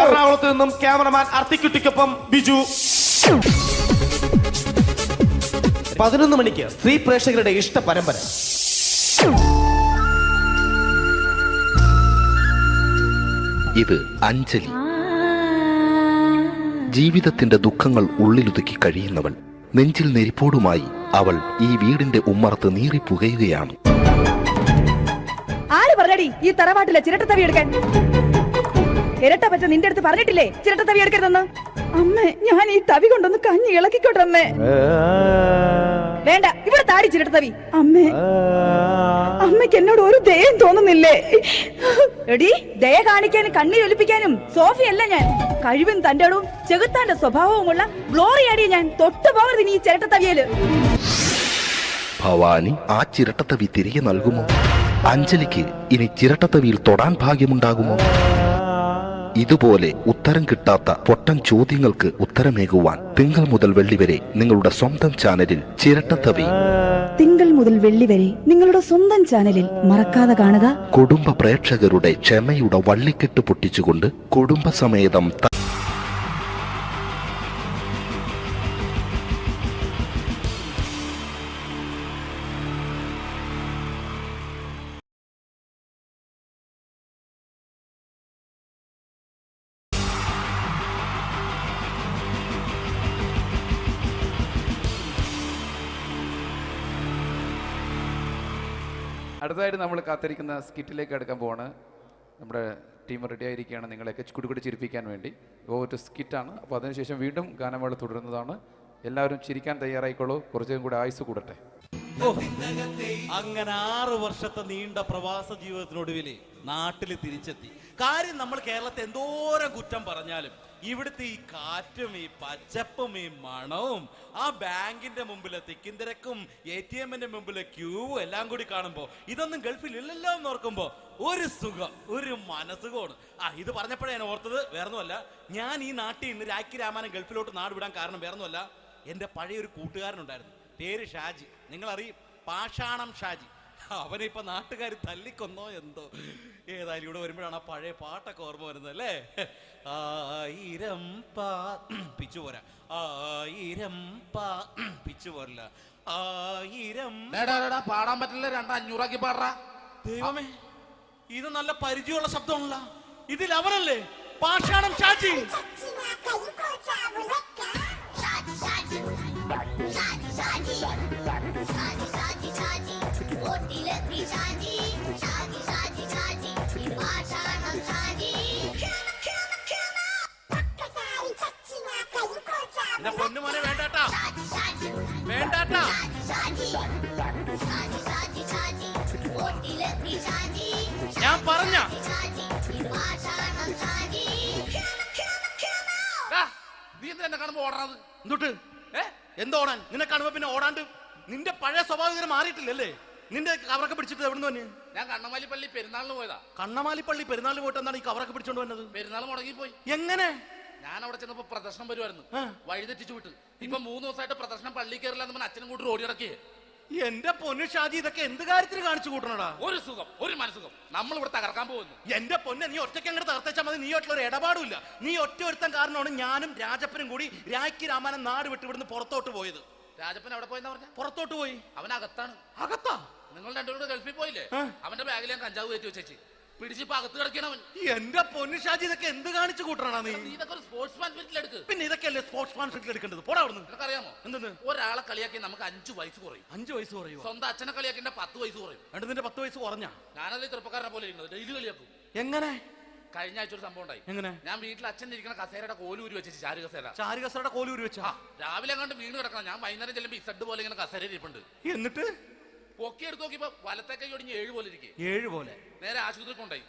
എറണാകുളത്ത് നിന്നും ക്യാമറമാൻ അർത്തിക്കുട്ടിക്കൊപ്പം ബിജു. 11 മണിക്ക് സ്ത്രീ പ്രേക്ഷകരുടെ ഇഷ്ട പരമ്പര. ഇത് അഞ്ജലി. ജീവിതത്തിന്റെ ദുഃഖങ്ങൾ ഉള്ളിലുതുക്കി കഴിയുന്നവൾ. നെഞ്ചിൽ നെരിപ്പോടുമായി അവൾ ഈ വീടിന്റെ ഉമ്മറത്ത് നീറിപ്പുകയുകയാണ്. ആര് പറഞ്ഞടി ഈ തറവാട്ടിലെ ചിരട്ടത്തവി എടുക്കാൻ? ഇരട്ട പറ്റ നിന്റെ അടുത്ത് പറഞ്ഞിട്ടില്ലേ ചിരട്ടത്തവി എടുക്കരുതെന്ന്? അമ്മേ, ഞാൻ ഈ തവി കൊണ്ടൊന്ന് കഞ്ഞി ഇളക്കിക്കോട്ടെ അമ്മേ. വേണ്ട, ഇവിടെ താടി ചിരട്ടത്തവി. അമ്മേ, അമ്മയ്ക്ക് എന്നോട് ഒരു ദയം തോന്നുന്നില്ലേ? എടി, ദയ കാണിക്കാനും കണ്ണീരൊലിപ്പിക്കാനും സോഫിയല്ല ഞാൻ. കഴിവും തന്റെ ഇടവും ചെകുത്താന്റെ സ്വഭാവവുമുള്ള ഗ്ലോറിയാടിയ ഞാൻ. തൊട്ടുപോകരുത് നീ ചിരട്ടത്തവിയല്. ഭവാനി ആ ചിരട്ടത്തവി തിരികെ നൽകുമോ? അഞ്ജലിക്ക് ഇനി ചിരട്ടത്തവിയിൽ തൊടാൻ ഭാഗ്യമുണ്ടാകുമോ? ഇതുപോലെ ഉത്തരം കിട്ടാത്ത പൊട്ടൻ ചോദ്യങ്ങൾക്ക് ഉത്തരമേകുവാൻ തിങ്കൾ മുതൽ വെള്ളി വരെ നിങ്ങളുടെ സ്വന്തം ചാനലിൽ ചിരട്ടത്തവി. തിങ്കൾ മുതൽ വെള്ളി വരെ നിങ്ങളുടെ സ്വന്തം ചാനലിൽ മറക്കാതെ കാണുക. കുടുംബ പ്രേക്ഷകരുടെ ക്ഷമയുടെ വള്ളിക്കെട്ട് പൊട്ടിച്ചുകൊണ്ട് കുടുംബസമേതം അടുത്തതായിട്ട് നമ്മൾ കാത്തിരിക്കുന്ന സ്കിറ്റിലേക്ക് അടുക്കാൻ പോവാണ്. നമ്മുടെ ടീം റെഡി ആയിരിക്കുകയാണ് നിങ്ങളെയൊക്കെ കുടുകുടി ചിരിപ്പിക്കാൻ വേണ്ടി. ഒരു സ്കിറ്റാണ്. അപ്പോൾ അതിനുശേഷം വീണ്ടും ഗാനമേള തുടരുന്നതാണ്. എല്ലാവരും ചിരിക്കാൻ തയ്യാറായിക്കോളൂ. കുറച്ചും കൂടെ ആയുസ് കൂടട്ടെ. അങ്ങനെ 6 വർഷത്തെ നീണ്ട പ്രവാസ ജീവിതത്തിനൊടുവിൽ നാട്ടിൽ തിരിച്ചെത്തി. കാര്യം നമ്മൾ കേരളത്തെ എന്തോരം കുറ്റം പറഞ്ഞാലും ഇവിടുത്തെ ഈ കാറ്റും ഈ പച്ചപ്പും ഈ മണവും ആ ബാങ്കിന്റെ മുമ്പിലെ തിക്കും തിരക്കും ATM-ന്റെ മുമ്പിലെ ക്യൂവും എല്ലാം കൂടി കാണുമ്പോൾ ഇതൊന്നും ഗൾഫിൽ ഇല്ലല്ലോ എന്ന് ഓർക്കുമ്പോൾ ഒരു സുഖം, ഒരു മനസുഖമാണ്. ഇത് പറഞ്ഞപ്പോഴേ ഞാൻ ഓർത്തത് വേറൊന്നുമല്ല, ഞാൻ ഈ നാട്ടിൽ ഇന്ന് രാഖി രാമായണം ഗൾഫിലോട്ട് നാട് വിടാൻ കാരണം വേറൊന്നുമല്ല, എൻ്റെ പഴയൊരു കൂട്ടുകാരനുണ്ടായിരുന്നു, പേര് ഷാജി. നിങ്ങളറിയും, പാഷാണം ഷാജി. അവനെ ഇപ്പൊ നാട്ടുകാർ തല്ലിക്കൊന്നോ എന്തോ. ഏതായാലും ഇവിടെ വരുമ്പോഴാണ് ആ പഴയ പാട്ടൊക്കെ ഓർമ്മ വരുന്നത് അല്ലേ. 1000 പിച്ചു പോരാ, 1000 പിച്ചു പോരില്ല, 1000 പാടാൻ പറ്റില്ല. 500 പാടാ. ദൈവമേ, ഇത് നല്ല പരിചയമുള്ള ശബ്ദമാണല്ലോ. ഇതിൽ അവനല്ലേ പാഷാണം ഷാജി. പൊന്നുമോനെ വേണ്ടാട്ടാ, വേണ്ടാട്ടാ. ഞാൻ പറഞ്ഞ നീ എന്താ കാണുമ്പോ ഓടാത്? എന്തൊട്ട് എന്തോടാൻ? നിന്നെ കാണുമ്പോ പിന്നെ ഓടാണ്ട് നിന്റെ പഴയ സ്വഭാവം മാറിയിട്ടില്ലല്ലേ? നിന്റെ കവറൊക്കെ പിടിച്ചിട്ട് എവിടെ നിന്ന്? ഞാൻ കണ്ണമാലി പള്ളി പെരുന്നാളിന് പോയതാ. കണ്ണമാലി പള്ളി പെരുന്നാളിന് പോയിട്ട് എന്താണ് ഈ കവറൊക്കെ പിടിച്ചോണ്ട് വന്നത്? പെരുന്നാൾ മുടങ്ങിപ്പോയി. എങ്ങനെ? ഞാൻ അവിടെ ചെന്നപ്പോ പ്രദർശനം വരുമായിരുന്നു, വഴി തെറ്റിച്ചു വിട്ട്. ഇപ്പൊ 3 ദിവസമായിട്ട് പ്രദർശനം പള്ളി കയറില്ലാന്ന് പറഞ്ഞ അച്ഛനും കൂട്ടി ഓടി ഇറക്കിയേ. എന്റെ പൊന്നു ഷാജി, ഇതൊക്കെ എന്ത് കാര്യത്തിന് കാണിച്ചു കൂട്ടണടാ? ഒരു സുഖം, ഒരു മനസുഖം. നമ്മൾ ഇവിടെ തകർക്കാൻ പോകുന്നു. എന്റെ പൊന്നെ, നീ ഒറ്റയ്ക്ക് അങ്ങോട്ട് തകർത്തേച്ചാൽ മതി. നീ ഒറ്റൊരു ഇടപാടുമില്ല. നീ ഒറ്റ ഒരുത്തൻ കാരണമാണ് ഞാനും രാജപ്പനും കൂടി രാഖി രാമായണം നാട് വിട്ട് ഇവിടുന്ന് പുറത്തോട്ട് പോയത്. രാജപ്പൻ എവിടെ പോയെന്നാ പറഞ്ഞ? പുറത്തോട്ട് പോയി. അവനകത്താണ്. അകത്താ? നിങ്ങൾ രണ്ടുപേരും ഗൾഫിൽ പോയില്ലേ? അവന്റെ ബാഗിൽ ഞാൻ കഞ്ചാവ് കയറ്റി വെച്ചേച്ച് പിടിച്ചിപ്പോ അകത്ത് കിടക്കണവൻ. എന്റെ പൊന്നു ഷാജി, ഇതൊക്കെ എന്ത് കാണിച്ചു കൂട്ടണ നീ? ഇതൊക്കെ ഒരു സ്പോർട്സ്മാൻ സ്പിരിറ്റിൽ എടുക്ക്. പിന്നെ ഇതൊക്കെയല്ലേ സ്പോർട്സ്മാൻ സ്പിരിറ്റിൽ എടുക്കേണ്ടത്? പോടാ അവിടുന്ന്. നിനക്കറിയാമോ എന്തെന്ന്? ഒരാളെ കളിയാക്കി നമുക്ക് 5 വയസ്സ് കുറയും. 5 വയസ്സ് കുറയും? സ്വന്തം അച്ഛനെ കളിയാക്കി 10 വയസ്സ് കുറയും. എന്നിട്ട് നിന്റെ 10 വയസ്സ് കുറഞ്ഞ? ഞാനത് ചെറുപ്പക്കാരനെ പോലെ ഇരിക്കുന്നത്, ഡെയിലി കളിയാക്കും. എങ്ങനെ? കഴിഞ്ഞ ആഴ്ച ഒരു സംഭവം ഉണ്ടായി. എങ്ങനെ? ഞാൻ വീട്ടിൽ അച്ഛൻ ഇരിക്കുന്ന കസേരയുടെ കോലൂരി വെച്ചു. ചാരു കസേരയുടെ കോലൂരി വെച്ചാ? രാവിലെ കണ്ട് വീണ് കിടക്കണം. ഞാൻ വൈകുന്നേരം ചെല്ലുമ്പോ ഇസഡ് പോലെ ഇങ്ങനെ കസേര ഇരിപ്പുണ്ട്. എന്നിട്ട് പൊക്കി എടുത്ത് നോക്കിയപ്പോ വലത്തേക്ക് ഒടിഞ്ഞ് 7 പോലെ ഇരിക്കും. 7 പോലെ? നേരെ ആശുപത്രി കൊണ്ടായി.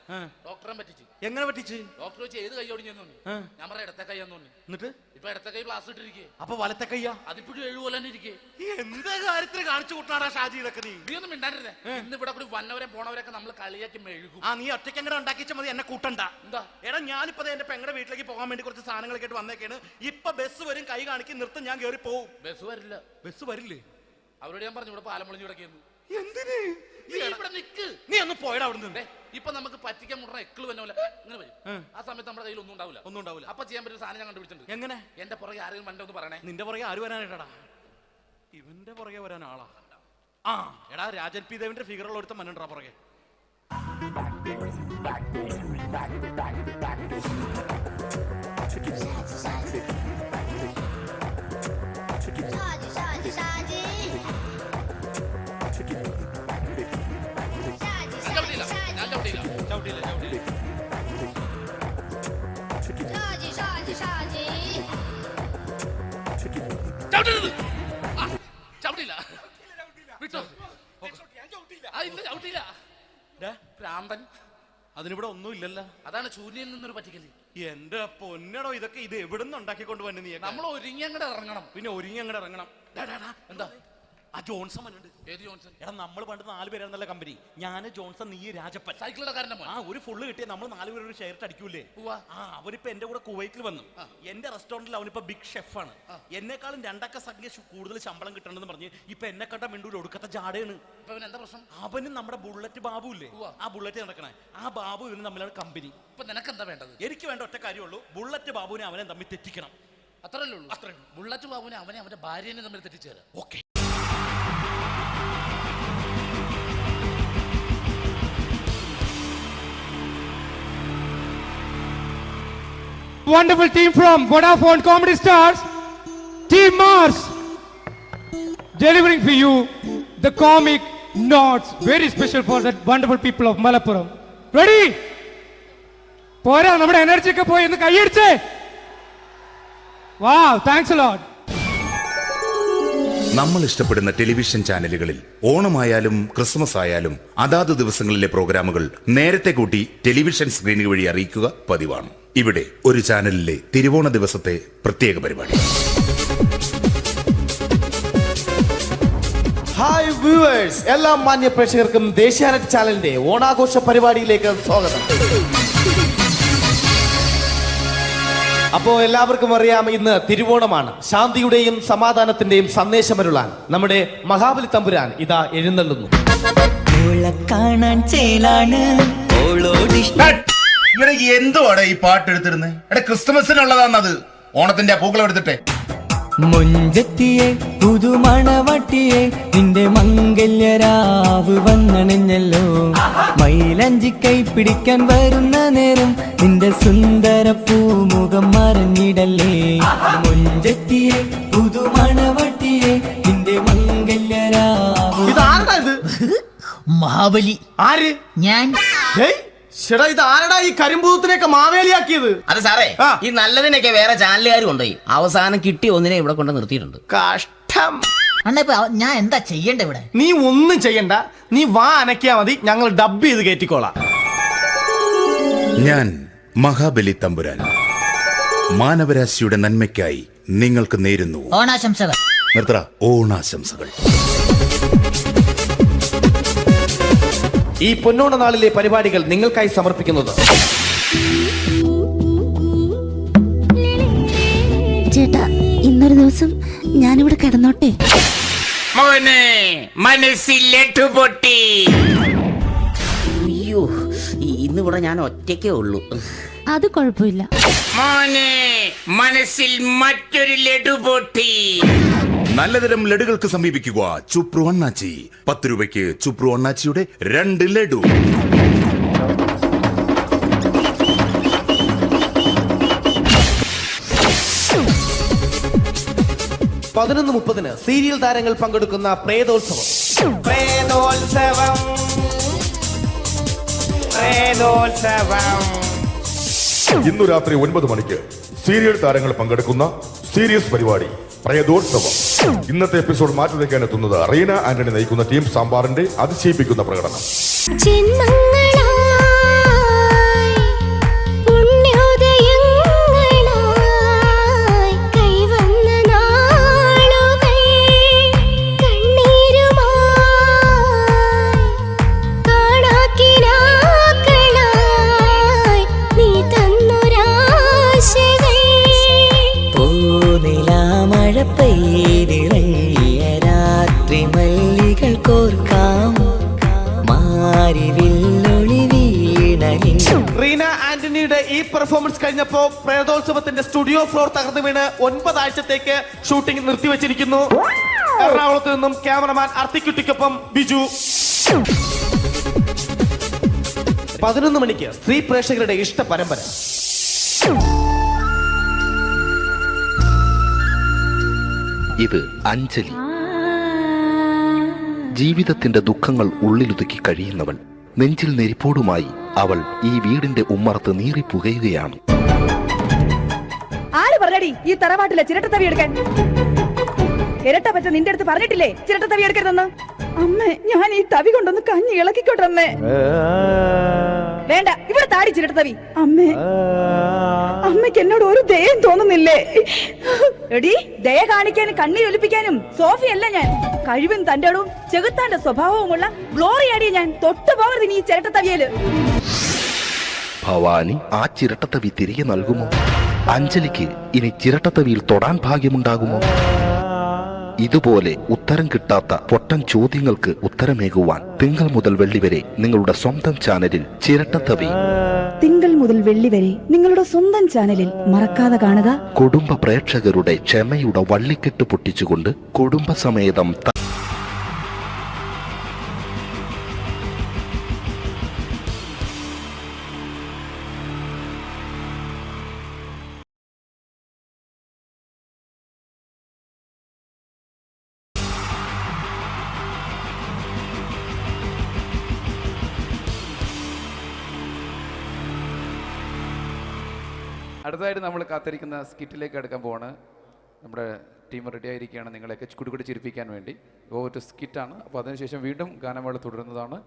ഡോക്ടറെ പറ്റിച്ചു. എങ്ങനെ പറ്റിച്ച്? ഡോക്ടർ വെച്ച് ഏത് കൈ ഒടിഞ്ഞെന്ന് തോന്നി. ഞാൻ പറയാം ഇടത്തെ കൈയാന്ന് തോന്നി. എന്നിട്ട് ഇപ്പൊ ഇടത്തെ കൈ പ്ലാസ് ഇട്ടിരിക്കേ. അപ്പൊ വലത്തെ കയ്യാ? അതിപ്പോഴും 7 പോലെ തന്നെ ഇരിക്കേ. എന്ത് കാര്യത്തിന് കാണിച്ചു കൂട്ടാടാ ഷാജി ഇതൊക്കെ? നീ ഒന്നും മിണ്ടായിരുന്നേ. ഇന്ന് ഇവിടെ കൂടി വന്നവരെ പോണവരൊക്കെ നമ്മൾ കളിയാക്കി മെഴുകും. നീ ഒറ്റയ്ക്ക് അങ്ങനെ ഉണ്ടാക്കിച്ച മതി, എന്നെ കൂട്ടണ്ട. എന്താ? എടാ, ഞാനിപ്പോ എന്റെ പെങ്ങളുടെ വീട്ടിലേക്ക് പോകാൻ വേണ്ടി കുറച്ച് സാധനങ്ങളൊക്കെ ആയിട്ട് വന്നേക്കാണ്. ഇപ്പൊ ബസ് വരും, കൈ കാണിക്കും, നിർത്തും, ഞാൻ കയറി പോവും. ബസ് വരില്ല. ബസ് വരില്ലേ? അവരോട് ഞാൻ പറഞ്ഞു ഇവിടെ പാലമുളിഞ്ഞ് കിടക്കുന്നു. എന്തിന്? ഇവിടെ നിക്ക്. നീ ഒന്ന് പോയടാ അവിടുന്ന്. ഇപ്പൊ നമുക്ക് പറ്റിക്കാൻ മുട്ട എക്കള് വന്ന പോലെ ഇങ്ങനെ വരും. ആ സമയത്ത് നമ്മുടെ കയ്യിൽ ഒന്നും ഉണ്ടാവില്ല. അപ്പൊ ചെയ്യാൻ പറ്റുന്ന സാധനം ഞാൻ കണ്ടുപിടിച്ചിട്ടുണ്ട്. എങ്ങനെ? എന്റെ പുറകെ ആരെങ്കിലും വണ്ടി ഒന്ന് പറയണേ. നിന്റെ പുറകെ ആര് വരാനായിട്ടാ? ഇവന്റെ പുറകെ വരാൻ ആളാ? എടാ, രാജൻ പി ദേവിന്റെ ഫിഗറുള്ള ഒരുത്ത മനുണ്ടാ പുറകെ. അതിനിവിടെ ഒന്നും ഇല്ലല്ലോ. അതാണ് ശൂന്യയിൽ നിന്നൊരു പറ്റിക്കല്. എന്റെ പൊന്നടോ, ഇതൊക്കെ ഇത് എവിടുന്ന് ഉണ്ടാക്കിക്കൊണ്ട് വന്നു? നീ നമ്മൾ ഒരുങ്ങി അങ്ങോട്ട് ഇറങ്ങണം. പിന്നെ ഒരുങ്ങി അങ്ങോട്ട് ഇറങ്ങണം. എന്താ? ആ ജോൺസൺ ഉണ്ട്. ഏത് ജോൺസൺ? എടാ, നമ്മൾ പണ്ട് 4 പേരായിരുന്നല്ല കമ്പനി. ഞാൻ, ജോൺസൺ, നീ, രാജപ്പൻ. സൈക്കിളുടെ കാരന്റെ മോൻ. ഒരു ഫുള്ള് കിട്ടിയ നമ്മൾ 4 പേര് ഒരു ഷെയർ അടിക്കൂലേ? അവരിപ്പോ എന്റെ കൂടെ കുവൈറ്റിൽ വന്നു. എന്റെ റെസ്റ്റോറന്റിൽ അവനിപ്പോ ബിഗ് ഷെഫാണ്. എന്നെക്കാളും 2 അക്ക സംഖ്യ കൂടുതൽ ശമ്പളം കിട്ടണമെന്ന് പറഞ്ഞ് ഇപ്പൊ എന്നെ കണ്ട മിണ്ടൂര് ഒടുക്കത്തെ ജാടയാണ്. എന്താ പ്രശ്നം? അവന് നമ്മുടെ ബുള്ളറ്റ് ബാബു ഇല്ലേ, ആ ബുള്ളറ്റ് നടക്കണേ, ആ ബാബു ഇവന് തമ്മിലാണ് കമ്പനി. ഇപ്പൊ നിനക്ക് എന്താ വേണ്ടത്? എനിക്ക് വേണ്ട ഒറ്റ കാര്യമുള്ളൂ, ബുള്ളറ്റ് ബാബുവിനെ അവനെ തമ്മിൽ തെറ്റിക്കണം. അത്രയല്ലേ ഉള്ളൂ? അത്രയും. ബുള്ളറ്റ് ബാബുവിനെ അവന്റെ ഭാര്യനെ തമ്മിൽ തെറ്റിച്ചേരാം. Okay. Wonderful team from Vodafone Comedy Stars, Team Mars, delivering for you the comic notes very special for that wonderful people of Malappuram. Ready? പോരാ, നമ്മുടെ എനർജി ഒക്കെ പോയി ഒന്ന് കൈയടിച്ചേ. Wow, thanks a lot. നമ്മൾ ഇഷ്ടപ്പെടുന്ന ടെലിവിഷൻ ചാനലുകളിൽ ഓണമായാലും ക്രിസ്മസ് ആയാലും അതാത് ദിവസങ്ങളിലെ പ്രോഗ്രാമുകൾ നേരത്തെ കൂട്ടി ടെലിവിഷൻ സ്ക്രീനുകൾ വഴി അറിയിക്കുക പതിവാണ്. ഇവിടെ ഒരു ചാനലിലെ തിരുവോണ ദിവസത്തെ പ്രത്യേക പരിപാടി. ഹായ് വ്യൂവേഴ്സ്, എല്ലാ മാന്യ പ്രേക്ഷകർക്കും ദേശീയാനെറ്റ് ചാനലിന്റെ ഓണാഘോഷ പരിപാടിയിലേക്ക് സ്വാഗതം. അപ്പോ എല്ലാവർക്കും അറിയാം, ഇന്ന് തിരുവോണമാണ്. ശാന്തിയുടെയും സമാധാനത്തിന്റെയും സന്ദേശമരുളാൻ നമ്മുടെ മഹാബലി തമ്പുരാൻ ഇതാ എഴുന്നള്ളുന്നു. എന്തുവാടെ ഈ പാട്ട് എടുത്തിരുന്നത്? ക്രിസ്മസിനുള്ളതാണത്. ഓണത്തിന്റെ പൂക്കളം എടുത്തിട്ടെ. മുഞ്ചത്തിയെ പുതുമണവട്ടിയെ നിന്റെ മംഗല്യരാവ് വന്നണഞ്ഞല്ലോ. മൈലഞ്ചി കൈ പിടിക്കാൻ വരുന്ന നേരം നിന്റെ സുന്ദര പൂമുഖം മറഞ്ഞിടല്ലേ. മുഞ്ചത്തിയെ പുതുമണവട്ടിയെ നിന്റെ മംഗല്യരാവ്. മഹാബലി. ആര്? ഞാൻ. ചേട്ടാ, ഇത് ആരടാ ഈ കരിമ്പൂത്തിനെയൊക്കെ മാവേലിയാക്കിയത്? അത് സാറേ, ഈ നല്ലതിനൊക്കെ വേറെ ചാനലുകാർ കൊണ്ടുപോയി അവസാനം കിട്ടി ഒന്നിനെ ഇവിടെ കൊണ്ട് നിർത്തിയിട്ടുണ്ട്. കഷ്ടം. അണ്ണ ഇപ്പൊ ഞാൻ എന്താ ചെയ്യണ്ട ഇവിടെ? നീ ഒന്നും ചെയ്യണ്ട, നീ വാ അനക്കിയാ മതി, ഞങ്ങൾ ഡബ് ചെയ്ത് കയറ്റിക്കോളാം. ഞാൻ മഹാബലി തമ്പുരാൻ മാനവരാശിയുടെ നന്മയ്ക്കായി നിങ്ങൾക്ക് നേരുന്നു ഓണാശംസകൾ. നിർത്തറ. ഓണാശംസകൾ. ഈ പൊന്നോണ നാളിലെ പരിപാടികൾ നിങ്ങൾക്കായി സമർപ്പിക്കുന്നത് ചേട്ടാ, ഇന്നൊരു ദിവസം ഞാനിവിടെ കിടന്നോട്ടെ. മനസ്സിലെട്ടു പൊട്ടി. അയ്യോ, ഇന്നിവിടെ ഞാൻ ഒറ്റയ്ക്കേ ഉള്ളൂ. അത് കുഴപ്പമില്ല. മനസ്സിൽ മറ്റൊരു ലഡു പൊട്ടി. നല്ലതരം ലഡുകൾക്ക് സമീപിക്കുക ചുപ്രു അണ്ണാച്ചി. 10 രൂപയ്ക്ക് ചുപ്രു അണ്ണാച്ചിയുടെ 2 ലഡു. പതിനൊന്ന് 30 സീരിയൽ താരങ്ങൾ പങ്കെടുക്കുന്ന പ്രേതോത്സവം. ഇന്നു രാത്രി 9 മണിക്ക് സീരിയൽ താരങ്ങൾ പങ്കെടുക്കുന്ന സീരിയസ് പരിപാടി പ്രേതോത്സവം. ഇന്നത്തെ എപ്പിസോഡ് മാറ്റി വയ്ക്കാൻ എത്തുന്നത് റീന ആന്റണി നയിക്കുന്ന ടീം സാമ്പാറിന്റെ അതിശയിപ്പിക്കുന്ന പ്രകടനം. റീന ആന്റണിയുടെ ഈ പെർഫോമൻസ് കഴിഞ്ഞപ്പോ പ്രേതോത്സവത്തിന്റെ സ്റ്റുഡിയോ ഫ്ലോർ തകർന്നു വീണ് 9 ആഴ്ചത്തേക്ക് ഷൂട്ടിംഗ് നിർത്തിവെച്ചിരിക്കുന്നു. എറണാകുളത്ത് നിന്നും ക്യാമറമാൻ അർത്തിക്കുട്ടിക്കൊപ്പം ബിജു. 11 മണിക്ക് സ്ത്രീ പ്രേക്ഷകരുടെ ഇഷ്ട പരമ്പര. ഇത് അഞ്ജലി. ജീവിതത്തിന്റെ ദുഃഖങ്ങൾ ഉള്ളിലൊതുക്കി കഴിയുന്നവൾ. നെഞ്ചിൽ നെരിപ്പോടുമായി അവൾ ഈ വീടിന്റെ ഉമ്മറത്ത് നീറിപ്പുകയുകയാണ്. ആര് പറഞ്ഞടി ഈ തറവാട്ടിലെ ചിരട്ടത്തവി എടുക്കാൻ? ഇരട്ട പറ്റ നിന്റെ അടുത്ത് പറഞ്ഞിട്ടില്ലേ ചിരട്ടത്തവി എടുക്കരുതെന്ന്? അമ്മേ, ഞാൻ ഈ തവി കൊണ്ടൊന്ന് കഞ്ഞി ഇളക്കിക്കോട്ടെ അമ്മേ. വേണ്ട, ഇവിടെ താടി ചിരട്ടത്തവി. അമ്മേ, അമ്മയ്ക്ക് എന്നോട് ഒരു ദയം തോന്നുന്നില്ലേ? എടി, ദയ കാണിക്കാനും കണ്ണി ഒലിപ്പിക്കാനും സോഫിയല്ല ഞാൻ. കഴിവും തന്റെടും ചെകുത്താന്റെ സ്വഭാവവുമുള്ള ഗ്ലോറിയാടിയ ഞാൻ. തൊട്ടു പോകരുത് നീ ചിരട്ടത്തവിയല്. ഭവാനി ആ ചിരട്ടത്തവി തിരികെ നൽകുമോ? അഞ്ജലിക്ക് ഇനി ചിരട്ടത്തവിയിൽ തൊടാൻ ഭാഗ്യമുണ്ടാകുമോ? ഇതുപോലെ ഉത്തരം കിട്ടാത്ത പൊട്ടൻ ചോദ്യങ്ങൾക്ക് ഉത്തരമേകുവാൻ തിങ്കൾ മുതൽ വെള്ളി വരെ നിങ്ങളുടെ സ്വന്തം ചാനലിൽ ചിരട്ടത്തവി. തിങ്കൾ മുതൽ വെള്ളി വരെ നിങ്ങളുടെ സ്വന്തം ചാനലിൽ മറക്കാതെ കാണുക. കുടുംബ പ്രേക്ഷകരുടെ ക്ഷമയുടെ വള്ളിക്കെട്ട് പൊട്ടിച്ചുകൊണ്ട് കുടുംബസമേതം അടുത്തതായിട്ട് നമ്മൾ കാത്തിരിക്കുന്ന സ്കിറ്റിലേക്ക് അടുക്കാൻ പോവാണ്. നമ്മുടെ ടീം റെഡി ആയിരിക്കുകയാണ് നിങ്ങളെയൊക്കെ കുടുകൂടി ചിരിപ്പിക്കാൻ വേണ്ടി. ഒരു സ്കിറ്റാണ്. അപ്പോൾ അതിനുശേഷം വീണ്ടും ഗാനമേള തുടരുന്നതാണ്.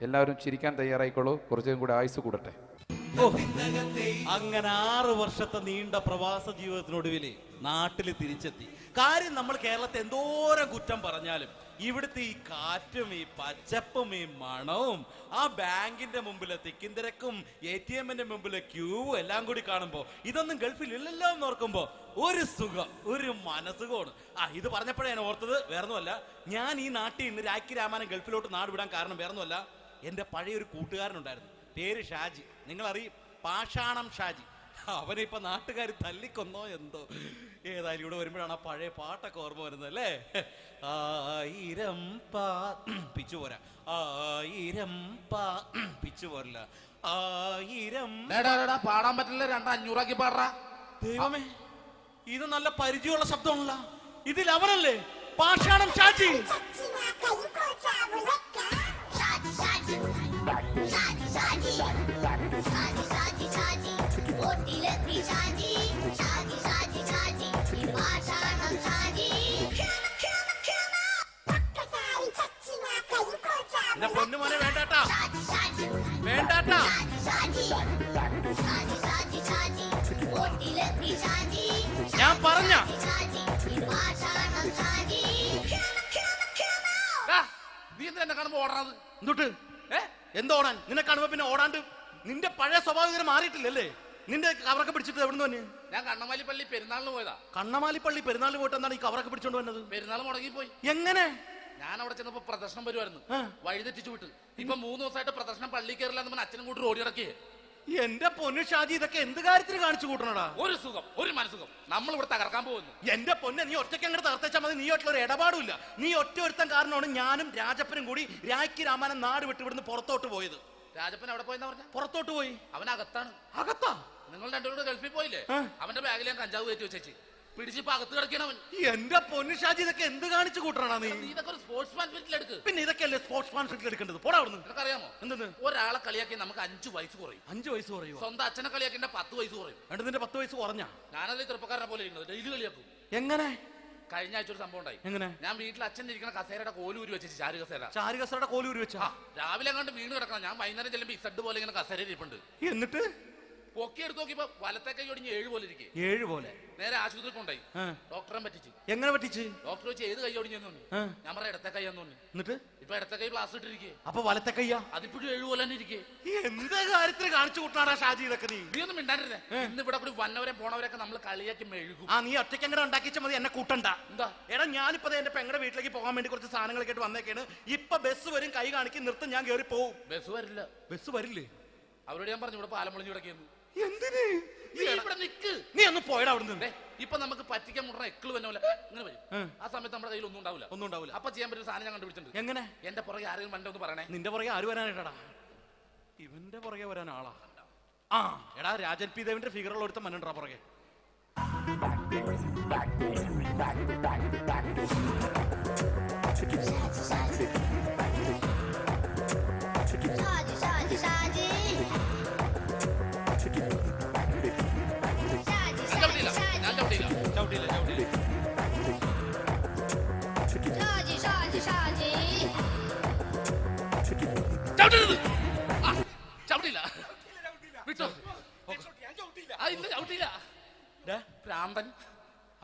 എല്ലാവരും ചിരിക്കാൻ തയ്യാറായിക്കോളൂ. കുറച്ചും കൂടി ആയുസ് കൂടട്ടെ. അങ്ങനെ 6 വർഷത്തെ നീണ്ട പ്രവാസ ജീവിതത്തിനൊടുവിൽ നാട്ടിൽ തിരിച്ചെത്തി. കാര്യം നമ്മൾ കേരളത്തെ എന്തോരം കുറ്റം പറഞ്ഞാലും ഇവിടുത്തെ ഈ കാറ്റും ഈ പച്ചപ്പും ഈ മണവും ആ ബാങ്കിന്റെ മുമ്പിലെ തിക്കും തിരക്കും ATM-ന്റെ മുമ്പിലെ ക്യൂവും എല്ലാം കൂടി കാണുമ്പോൾ ഇതൊന്നും ഗൾഫിൽ ഇല്ലല്ലോ എന്ന് ഓർക്കുമ്പോ ഒരു സുഖം, ഒരു മനസുഖമാണ്. ഇത് പറഞ്ഞപ്പോഴേ ഞാൻ ഓർത്തത് വേറൊന്നുമല്ല, ഞാൻ ഈ നാട്ടിൽ നിന്ന് രാഖി രാമാനം ഗൾഫിലോട്ട് നാട് വിടാൻ കാരണം വേറൊന്നുമല്ല, എൻ്റെ പഴയൊരു കൂട്ടുകാരനുണ്ടായിരുന്നു, പേര് ഷാജി. നിങ്ങളറിയും, പാഷാണം ഷാജി. അവനിപ്പോ നാട്ടുകാർ തല്ലിക്കൊന്നോ എന്തോ. ഏതായാലും ഇവിടെ വരുമ്പോഴാണ് ആ പഴയ പാട്ടൊക്കെ ഓർമ്മ വരുന്നത് അല്ലേ. 1000 പിച്ചു പോരാ, 1000 പിച്ചു പോരല്ല, 1000 പാടാൻ പറ്റില്ല, 200 പാടാ. ദൈവമേ, ഇത് നല്ല പരിചയമുള്ള ശബ്ദമാണല്ലോ. ഇതിൽ അവനല്ലേ പാഷാണം ഷാജി? എന്റെ പൊന്നുമോനെ വേണ്ടാട്ടാ, വേണ്ടാട്ടാ. ഞാൻ പറഞ്ഞ നീ എന്തിനാ കാണുമ്പോ ഓടണത്? എന്തൊട്ട് എന്തോടാൻ? നിന്നെ കാണുമ്പോ പിന്നെ ഓടാണ്ട് നിന്റെ പഴയ സ്വഭാവം ഇങ്ങനെ മാറിയിട്ടില്ലല്ലേ? നിന്റെ കവറൊക്കെ പിടിച്ചിട്ട് എവിടുന്ന് തന്നെ? ഞാൻ കണ്ണമാലിപ്പള്ളി പെരുന്നാളിന് പോയതാ. കണ്ണമാലിപ്പള്ളി പെരുന്നാളിന് പോയിട്ട് എന്താണ് ഈ കവറൊക്കെ പിടിച്ചോണ്ട് വന്നത്? പെരുന്നാൾ മുടങ്ങിപ്പോയി. എങ്ങനെ? ഞാൻ അവിടെ ചെന്നപ്പോ പ്രദർശനം വരുമായിരുന്നു, വഴിതെറ്റിച്ചു വിട്ട്. ഇപ്പൊ 3 ദിവസമായിട്ട് പ്രദർശനം പള്ളി കയറില്ല എന്ന് അച്ഛനും കൂട്ടി ഓടി ഇറക്കിയേ. എന്റെ പൊന്നു ഷാജി, ഇതൊക്കെ എന്ത് കാര്യത്തിന് കാണിച്ചു കൂട്ടണടാ? ഒരു സുഖം, ഒരു മനസുഖം. നമ്മൾ ഇവിടെ തകർക്കാൻ പോകുന്നു. എന്റെ പൊന്നെ, നീ ഒറ്റയ്ക്ക് അങ്ങോട്ട് തകർത്തേച്ചാൽ മതി. നീ ഒറ്റ ഒരു ഇടപാടുമില്ല. നീ ഒറ്റ ഒരുത്തൻ കാരണമാണ് ഞാനും രാജപ്പനും കൂടി രാഖി രാമാനം നാട് വിട്ട് ഇവിടുന്ന് പുറത്തോട്ട് പോയത്. രാജപ്പൻ എവിടെ പോയെന്നാ പറഞ്ഞ? പുറത്തോട്ട് പോയി. അവൻ അകത്താണ്. അകത്താ? നിങ്ങൾ രണ്ടുപേരും ഗൾഫിൽ പോയില്ലേ? അവന്റെ ബാഗിൽ ഞാൻ കഞ്ചാവ് കയറ്റി വെച്ചേച്ച് പിടിച്ചിപ്പോ അകത്ത് കിടക്കണവൻ. എന്റെ പൊന്നു ഷാജി, ഇതൊക്കെ എന്ത് കാണിച്ചു കൂട്ടണ നീ? ഇതൊക്കെ ഒരു സ്പോർട്സ്മാൻ സ്പിരിറ്റിൽ എടുക്ക്. പിന്നെ ഇതൊക്കെയല്ലേ സ്പോർട്സ്മാൻ സ്പിരിറ്റിൽ എടുക്കേണ്ടത്? പോടാ അവിടുന്ന്. നിനക്കറിയാമോ എന്തെന്ന്? ഒരാളെ കളിയാക്കി നമുക്ക് 5 വയസ്സ് കുറയും. 5 വയസ്സ് കുറയും? സ്വന്തം അച്ഛനെ കളിയാക്കി 10 വയസ്സ് കുറയും. നിന്റെ 10 വയസ്സ് കുറഞ്ഞാ? ഞാനത് ചെറുപ്പക്കാരനെ പോലെ ഇരുന്നത് ഡെയിലി കളിയാക്കും. എങ്ങനെ? കഴിഞ്ഞ ആഴ്ച ഒരു സംഭവം ഉണ്ടായി. എങ്ങനെ? ഞാൻ വീട്ടിൽ അച്ഛൻ ഇരിക്കുന്ന കസേരയുടെ കോലൂരി വെച്ചു. ചാരു കസേരയുടെ കോലൂരി വെച്ചാ? രാവിലെ അങ്ങോട്ട് വീണ് കിടക്കണം. ഞാൻ വൈകുന്നേരം ചെല്ലുമ്പോ ഇസഡ് പോലെ ഇങ്ങനെ കസേര ഇരിപ്പുണ്ട്. എന്നിട്ട് പൊക്കി എടുത്ത് നോക്കിയപ്പോ വലത്തെ കൈ ഒടിഞ്ഞ് 7 പോലെ ഇരിക്കും. 7 പോലെ? നേരെ ആശുപത്രി കൊണ്ടായി. ഡോക്ടറെ പറ്റിച്ചു. എങ്ങനെ പറ്റിച്ച്? ഡോക്ടർ വെച്ച് ഏത് കൈ ഒടിഞ്ഞെന്ന് പറഞ്ഞു. ഞാൻ പറഞ്ഞ ഇടത്തെ കൈയാന്ന് പറഞ്ഞു. എന്നിട്ട് ഇപ്പൊ ഇടത്തെ കൈ പ്ലാസ്റ്റർ ഇട്ടിരിക്കേ. അപ്പൊ വലത്തെ കൈയാ? അതിപ്പോഴും 7 പോലെ തന്നെ ഇരിക്കേ. എന്ത് കാര്യത്തിന് കാണിച്ചു കൂട്ടാടാ ഷാജി ഇതൊക്കെ? നീ ഒന്നും മിണ്ടാണ്ടിരുന്നേ. ഇന്ന് ഇവിടെ കൂടി വന്നവരെ പോണവരൊക്കെ നമ്മൾ കളിയാക്കി മെഴുകും. നീ ഒറ്റയ്ക്ക് അങ്ങനെ ഉണ്ടാക്കിച്ച മതി, എന്നെ കൂട്ടണ്ട. എന്താ? എടാ, ഞാനിപ്പോ എന്റെ പെങ്ങളുടെ വീട്ടിലേക്ക് പോകാൻ വേണ്ടി കുറച്ച് സാധനങ്ങളൊക്കെ ആയിട്ട് വന്നേക്കാണ്. ഇപ്പൊ ബസ് വരും, കൈ കാണിക്കും, നിർത്തും, ഞാൻ കയറി പോവും. ബസ് വരില്ല. ബസ് വരില്ലേ? അവരോട് ഞാൻ പറഞ്ഞു ഇവിടെ പാലം പൊളിഞ്ഞു കിടക്കുന്നു. എന്തിന്? ഇവിടെ നിക്ക്. നീ ഒന്ന് പോയടാ അവിടുന്ന്. ഇപ്പൊ നമുക്ക് പറ്റിക്കാൻ മുടണ എക്കള് വന്ന പോലെ ഇങ്ങനെ വരും. ആ സമയത്ത് നമ്മുടെ കയ്യിൽ ഒന്നും ഉണ്ടാവില്ല. അപ്പൊ ചെയ്യാൻ പറ്റുന്ന സാധനം ഞാൻ കണ്ടുപിടിച്ചിട്ടുണ്ട്. എങ്ങനെ? എന്റെ പുറകെ ആരെങ്കിലും വണ്ടി ഒന്ന് പറയണേ. നിന്റെ പുറകെ ആര് വരാനായിട്ടാ? ഇവന്റെ പുറകെ വരാൻ ആളാ? എടാ, രാജൻ പി ദേവിന്റെ ഫിഗറുള്ള ഒരുത്തം മനുണ്ടാ പുറകെ.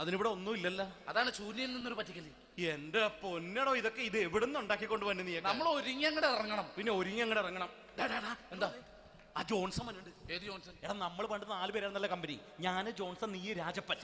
അതിനിവിടെ ഒന്നും ഇല്ലല്ലോ. അതാണ് ശൂന്യയിൽ നിന്നൊരു പറ്റിക്കല്. എന്റെ പൊന്നടോ, ഇതൊക്കെ ഇത് എവിടുന്ന് ഉണ്ടാക്കിക്കൊണ്ട് വന്നു നീ? നമ്മൾ ഒരുങ്ങി അങ്ങോട്ട് ഇറങ്ങണം. പിന്നെ ഒരുങ്ങി അങ്ങോട്ട് ഇറങ്ങണം. എന്താ? ആ ജോൺസൺ വന്നിട്ടുണ്ട്. ഏത് ജോൺസൺ? എടാ, നമ്മൾ പണ്ട് 4 പേരായിരുന്നല്ലോ കമ്പനി. ഞാൻ, ജോൺസൺ, നീ, രാജപ്പൻ.